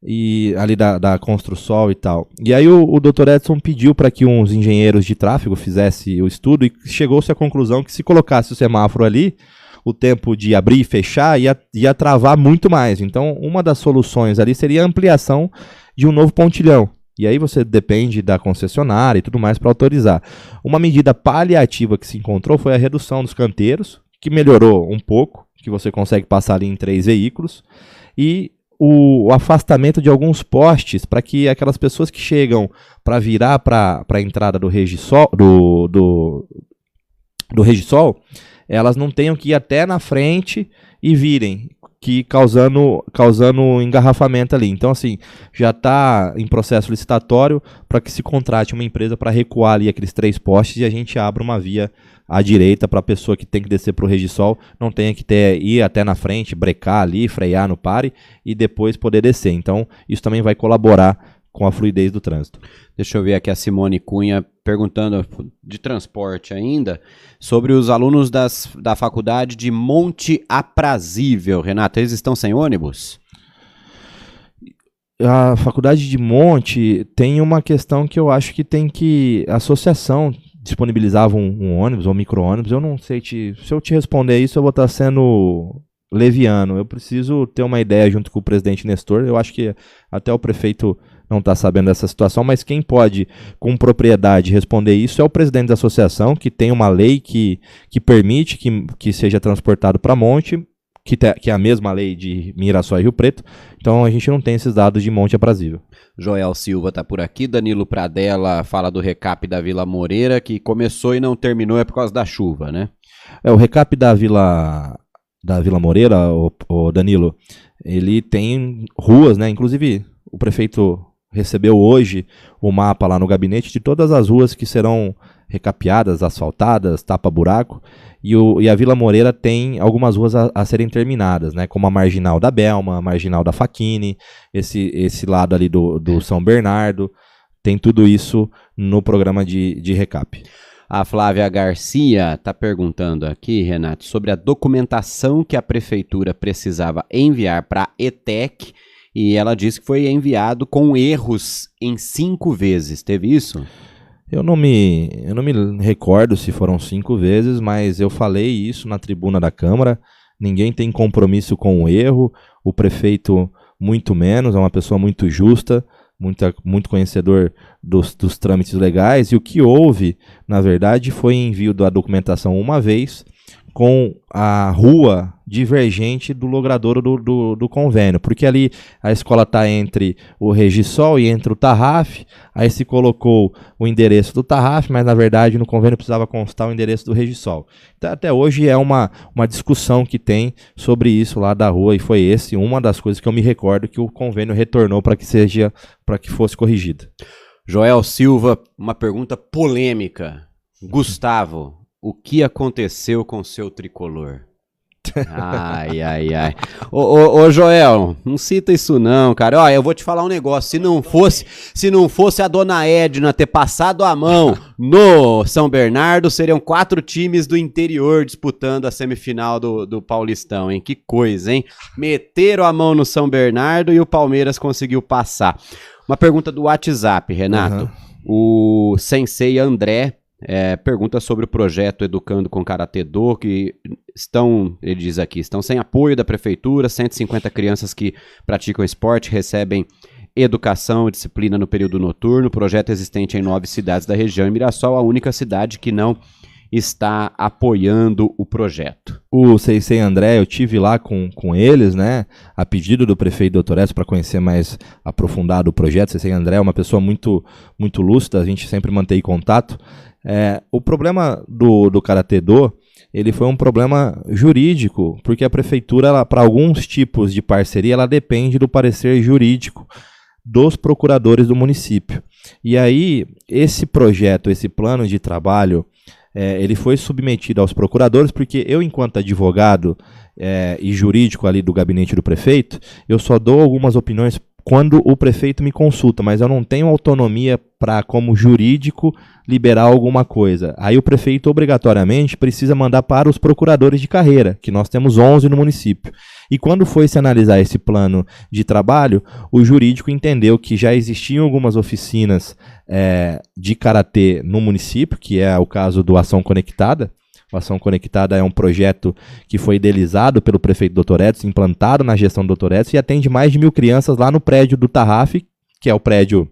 E ali da Construsol e tal. E aí o Dr. Edson pediu para que uns engenheiros de tráfego fizessem o estudo e chegou-se à conclusão que se colocasse o semáforo ali, o tempo de abrir e fechar ia travar muito mais. Então, uma das soluções ali seria a ampliação de um novo pontilhão. E aí você depende da concessionária e tudo mais para autorizar. Uma medida paliativa que se encontrou foi a redução dos canteiros, que melhorou um pouco, que você consegue passar ali em 3 veículos, e o afastamento de alguns postes para que aquelas pessoas que chegam para virar para a entrada do Regisol, do Regisol, elas não tenham que ir até na frente e virem, que causando engarrafamento ali. Então, assim, já está em processo licitatório para que se contrate uma empresa para recuar ali aqueles 3 postes e a gente abra uma via à direita para a pessoa que tem que descer para o Regisol não tenha que ir até na frente, brecar ali, frear no pare e depois poder descer. Então, isso também vai colaborar com a fluidez do trânsito. Deixa eu ver aqui a Simone Cunha perguntando de transporte ainda, sobre os alunos da faculdade de Monte Aprazível. Renato, eles estão sem ônibus? A faculdade de Monte tem uma questão que eu acho que tem que... A associação disponibilizava um ônibus ou micro-ônibus. Eu não sei se eu te responder isso, eu vou estar sendo leviano. Eu preciso ter uma ideia junto com o presidente Nestor. Eu acho que até o prefeito não está sabendo dessa situação, mas quem pode, com propriedade, responder isso é o presidente da associação, que tem uma lei que permite que seja transportado para Monte, que é a mesma lei de Mirassol e Rio Preto. Então a gente não tem esses dados de Monte Aprazível. Joel Silva está por aqui. Danilo Pradella fala do recap da Vila Moreira, que começou e não terminou, é por causa da chuva, né? O recap da Vila da Vila Moreira, o Danilo, ele tem ruas, né? Inclusive, o prefeito recebeu hoje o mapa lá no gabinete de todas as ruas que serão recapeadas, asfaltadas, tapa-buraco, e a Vila Moreira tem algumas ruas a serem terminadas, né? Como a Marginal da Belma, a Marginal da Facchini, esse lado ali do São Bernardo, tem tudo isso no programa de recap. A Flávia Garcia está perguntando aqui, Renato, sobre a documentação que a prefeitura precisava enviar para a ETEC, e ela disse que foi enviado com erros em 5 vezes. Teve isso? Eu não me recordo se foram 5 vezes, mas eu falei isso na tribuna da Câmara. Ninguém tem compromisso com o erro, o prefeito muito menos, é uma pessoa muito justa, muito conhecedor dos trâmites legais, e o que houve, na verdade, foi envio da documentação uma vez, com a rua divergente do logradouro do convênio, porque ali a escola está entre o Regisol e entre o Tarraf, aí se colocou o endereço do Tarraf, mas na verdade no convênio precisava constar o endereço do Regisol. Então, até hoje é uma discussão que tem sobre isso lá da rua, e foi uma das coisas que eu me recordo que o convênio retornou para que fosse corrigida. Joel Silva, uma pergunta polêmica. Gustavo, o que aconteceu com seu tricolor? Ai. Ô Joel, não cita isso não, cara. Ó, eu vou te falar um negócio. Se não fosse a dona Edna ter passado a mão no São Bernardo, seriam 4 times do interior disputando a semifinal do Paulistão, hein? Que coisa, hein? Meteram a mão no São Bernardo e o Palmeiras conseguiu passar. Uma pergunta do WhatsApp, Renato. O Sensei André pergunta sobre o projeto Educando com Karatê Do, que ele diz aqui, estão sem apoio da prefeitura, 150 crianças que praticam esporte recebem educação e disciplina no período noturno, projeto existente em 9 cidades da região, e Mirassol a única cidade que não está apoiando o projeto. O Sensei André, eu tive lá com eles, né, a pedido do prefeito Dr. Edson para conhecer mais aprofundado o projeto. O Sensei André é uma pessoa muito, muito lúcida, a gente sempre mantém contato. O problema do Karatê Do, ele foi um problema jurídico, porque a prefeitura, para alguns tipos de parceria, ela depende do parecer jurídico dos procuradores do município. E aí, esse projeto, esse plano de trabalho, ele foi submetido aos procuradores, porque eu, enquanto advogado e jurídico ali do gabinete do prefeito, eu só dou algumas opiniões quando o prefeito me consulta, mas eu não tenho autonomia para, como jurídico, liberar alguma coisa. Aí o prefeito obrigatoriamente precisa mandar para os procuradores de carreira, que nós temos 11 no município. E quando foi se analisar esse plano de trabalho, o jurídico entendeu que já existiam algumas oficinas de karatê no município, que é o caso do Ação Conectada. O Ação Conectada é um projeto que foi idealizado pelo prefeito Dr. Edson, implantado na gestão do Dr. Edson, e atende mais de 1.000 crianças lá no prédio do Tarraf, que é o prédio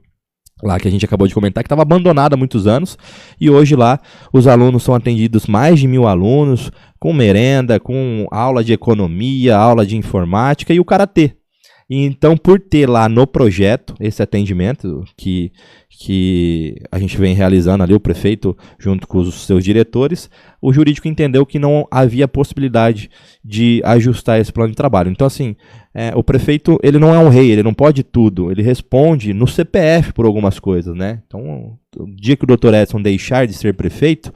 lá que a gente acabou de comentar, que estava abandonado há muitos anos, e hoje lá os alunos são atendidos, mais de 1.000 alunos, com merenda, com aula de economia, aula de informática e o karatê. E então, por ter lá no projeto esse atendimento que a gente vem realizando ali, o prefeito junto com os seus diretores, o jurídico entendeu que não havia possibilidade de ajustar esse plano de trabalho. Então, assim, o prefeito, ele não é um rei, ele não pode tudo, ele responde no CPF por algumas coisas, né? Então, o dia que o Dr. Edson deixar de ser prefeito,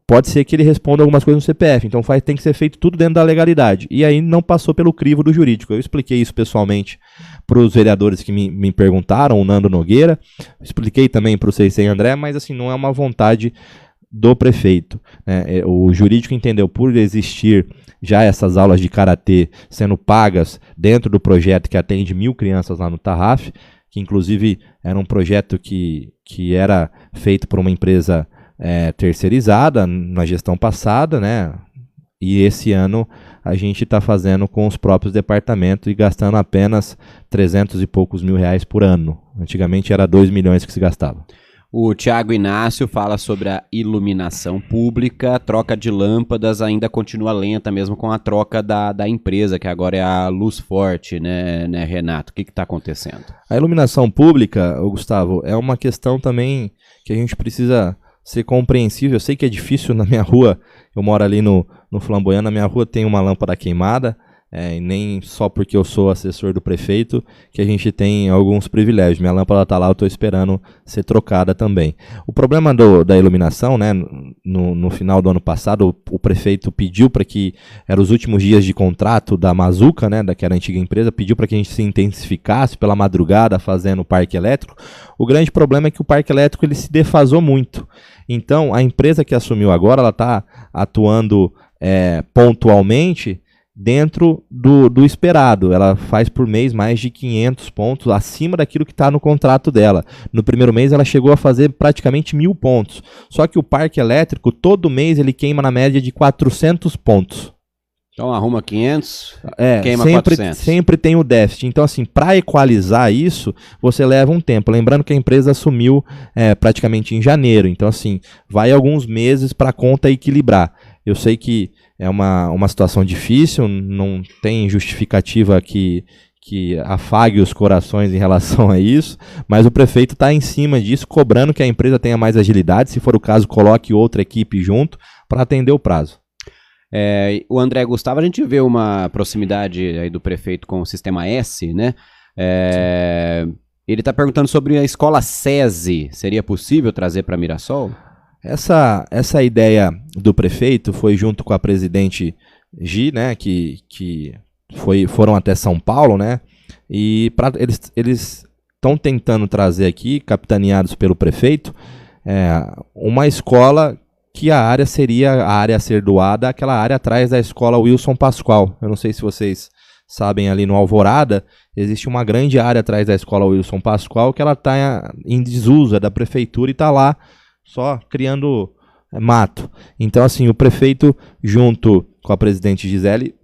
pode ser que ele responda algumas coisas no CPF, então tem que ser feito tudo dentro da legalidade. E aí não passou pelo crivo do jurídico. Eu expliquei isso pessoalmente para os vereadores que me perguntaram, o Nando Nogueira, expliquei também para o Sensei André, mas assim, não é uma vontade do prefeito, né? O jurídico entendeu, por existir já essas aulas de karatê sendo pagas dentro do projeto que atende 1.000 crianças lá no Tarraf, que inclusive era um projeto que era feito por uma empresa terceirizada na gestão passada, né? E esse ano a gente está fazendo com os próprios departamentos e gastando apenas 300 e poucos mil reais por ano. Antigamente era 2 milhões que se gastava. O Thiago Inácio fala sobre a iluminação pública, a troca de lâmpadas ainda continua lenta, mesmo com a troca da empresa, que agora é a Luz Forte, né Renato? O que está acontecendo? A iluminação pública, Gustavo, é uma questão também que a gente precisa ser compreensível. Eu sei que é difícil na minha rua, eu moro ali no no Flamboyant, na minha rua tem uma lâmpada queimada, e nem só porque eu sou assessor do prefeito que a gente tem alguns privilégios. Minha lâmpada está lá, eu estou esperando ser trocada também. O problema da iluminação, né, no final do ano passado, o prefeito pediu para que, eram os últimos dias de contrato da Mazuca, né, daquela antiga empresa, pediu para que a gente se intensificasse pela madrugada fazendo o parque elétrico. O grande problema é que o parque elétrico ele se defasou muito. Então, a empresa que assumiu agora, ela está atuando pontualmente dentro do esperado. Ela faz por mês mais de 500 pontos, acima daquilo que está no contrato dela. No primeiro mês ela chegou a fazer praticamente 1.000 pontos. Só que o parque elétrico, todo mês ele queima na média de 400 pontos. Então arruma 500, queima sempre, 400. Sempre tem o déficit. Então assim, para equalizar isso, você leva um tempo. Lembrando que a empresa assumiu praticamente em janeiro. Então assim, vai alguns meses para a conta equilibrar. Eu sei que é uma situação difícil, não tem justificativa que afague os corações em relação a isso, mas o prefeito está em cima disso, cobrando que a empresa tenha mais agilidade, se for o caso, coloque outra equipe junto para atender o prazo. O André Gustavo, a gente vê uma proximidade aí do prefeito com o Sistema S, né? Ele está perguntando sobre a escola SESI, seria possível trazer para Mirassol? Essa ideia do prefeito foi junto com a presidente Gi, né, que foram até São Paulo, né, e eles estão tentando trazer aqui, capitaneados pelo prefeito, uma escola que a área seria a área a ser doada, aquela área atrás da escola Wilson Pascoal. Eu não sei se vocês sabem, ali no Alvorada, existe uma grande área atrás da escola Wilson Pascoal que ela está em desuso, é da prefeitura e está lá só criando mato. Então, assim, o prefeito, junto com a presidente Gisele,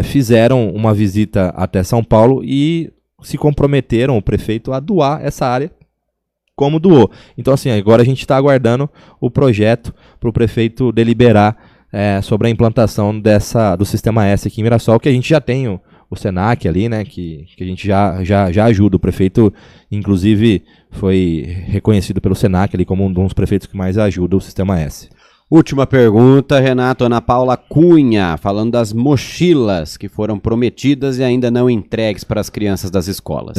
fizeram uma visita até São Paulo e se comprometeram, o prefeito, a doar essa área como doou. Então, assim, agora a gente está aguardando o projeto para o prefeito deliberar sobre a implantação do Sistema S aqui em Mirassol, que a gente já tem o Senac ali, né, que a gente já ajuda. O prefeito, inclusive, foi reconhecido pelo Senac ali como um dos prefeitos que mais ajuda o Sistema S. Última pergunta, Renato. Ana Paula Cunha, falando das mochilas que foram prometidas e ainda não entregues para as crianças das escolas.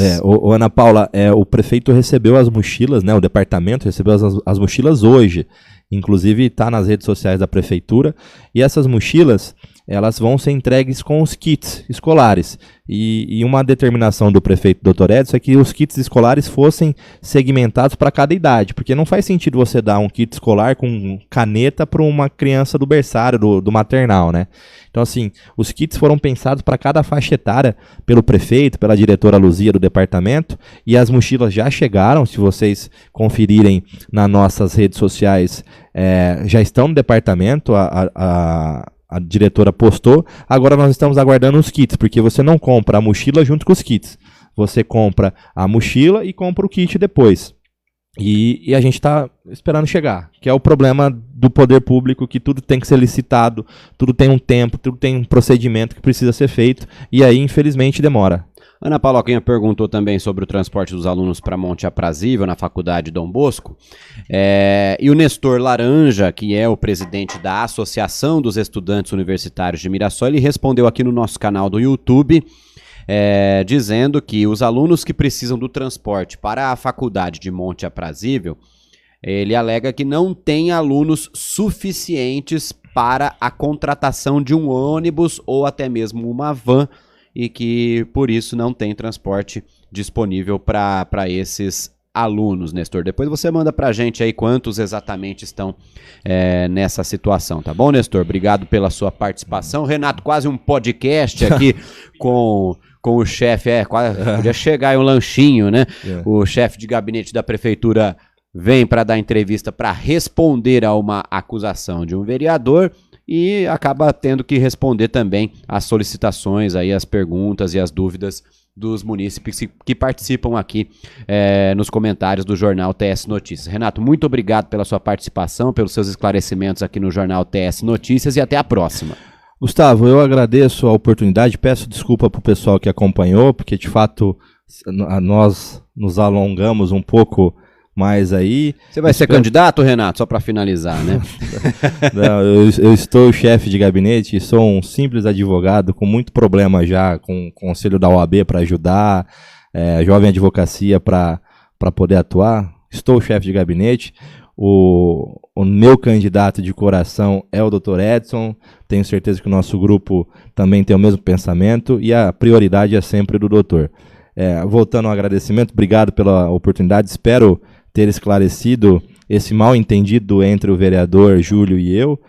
Ana Paula, o prefeito recebeu as mochilas, né, o departamento recebeu as mochilas hoje. Inclusive está nas redes sociais da prefeitura. E essas mochilas, elas vão ser entregues com os kits escolares. E uma determinação do prefeito Dr. Edson é que os kits escolares fossem segmentados para cada idade, porque não faz sentido você dar um kit escolar com caneta para uma criança do berçário, do maternal, né? Então, assim, os kits foram pensados para cada faixa etária pelo prefeito, pela diretora Luzia do departamento, e as mochilas já chegaram. Se vocês conferirem nas nossas redes sociais, já estão no departamento, a diretora postou. Agora nós estamos aguardando os kits, porque você não compra a mochila junto com os kits. Você compra a mochila e compra o kit depois. E a gente está esperando chegar, que é o problema do poder público, que tudo tem que ser licitado, tudo tem um tempo, tudo tem um procedimento que precisa ser feito, e aí, infelizmente, demora. Ana Paula Cunha perguntou também sobre o transporte dos alunos para Monte Aprazível, na Faculdade Dom Bosco. E o Nestor Laranja, que é o presidente da Associação dos Estudantes Universitários de Mirassol, ele respondeu aqui no nosso canal do YouTube, dizendo que os alunos que precisam do transporte para a Faculdade de Monte Aprazível, ele alega que não tem alunos suficientes para a contratação de um ônibus ou até mesmo uma van, e que por isso não tem transporte disponível para esses alunos, Nestor. Depois você manda pra gente aí quantos exatamente estão nessa situação, tá bom, Nestor? Obrigado pela sua participação. Renato, quase um podcast aqui com o chefe, podia chegar aí um lanchinho, né? O chefe de gabinete da prefeitura vem para dar entrevista para responder a uma acusação de um vereador e acaba tendo que responder também às solicitações, aí, as perguntas e as dúvidas dos munícipes que participam aqui nos comentários do Jornal TS Notícias. Renato, muito obrigado pela sua participação, pelos seus esclarecimentos aqui no Jornal TS Notícias e até a próxima. Gustavo, eu agradeço a oportunidade, peço desculpa para o pessoal que acompanhou, porque de fato nós nos alongamos um pouco Mas aí... Você vai ser candidato, Renato? Só para finalizar, né? Não, eu estou chefe de gabinete e sou um simples advogado com muito problema já, com o conselho da OAB para ajudar, jovem advocacia para poder atuar. Estou chefe de gabinete. O meu candidato de coração é o Dr. Edson. Tenho certeza que o nosso grupo também tem o mesmo pensamento e a prioridade é sempre do doutor. Voltando ao agradecimento, obrigado pela oportunidade. Espero ter esclarecido esse mal-entendido entre o vereador Júlio e eu.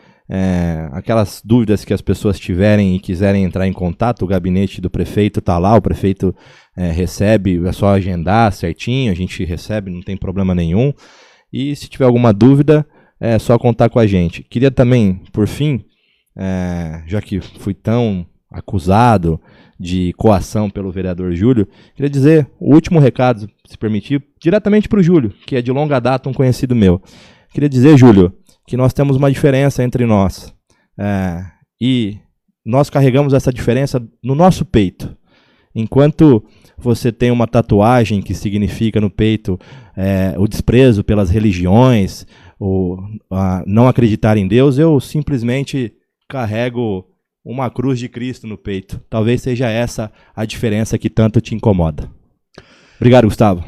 Aquelas dúvidas que as pessoas tiverem e quiserem entrar em contato, o gabinete do prefeito está lá, o prefeito recebe, é só agendar certinho, a gente recebe, não tem problema nenhum. E se tiver alguma dúvida, é só contar com a gente. Queria também, por fim, já que fui tão acusado de coação pelo vereador Júlio, queria dizer o último recado, se permitir, diretamente para o Júlio, que é de longa data um conhecido meu. Queria dizer, Júlio, que nós temos uma diferença entre nós. E nós carregamos essa diferença no nosso peito. Enquanto você tem uma tatuagem que significa no peito o desprezo pelas religiões, não acreditar em Deus, eu simplesmente carrego uma cruz de Cristo no peito. Talvez seja essa a diferença que tanto te incomoda. Obrigado, Gustavo.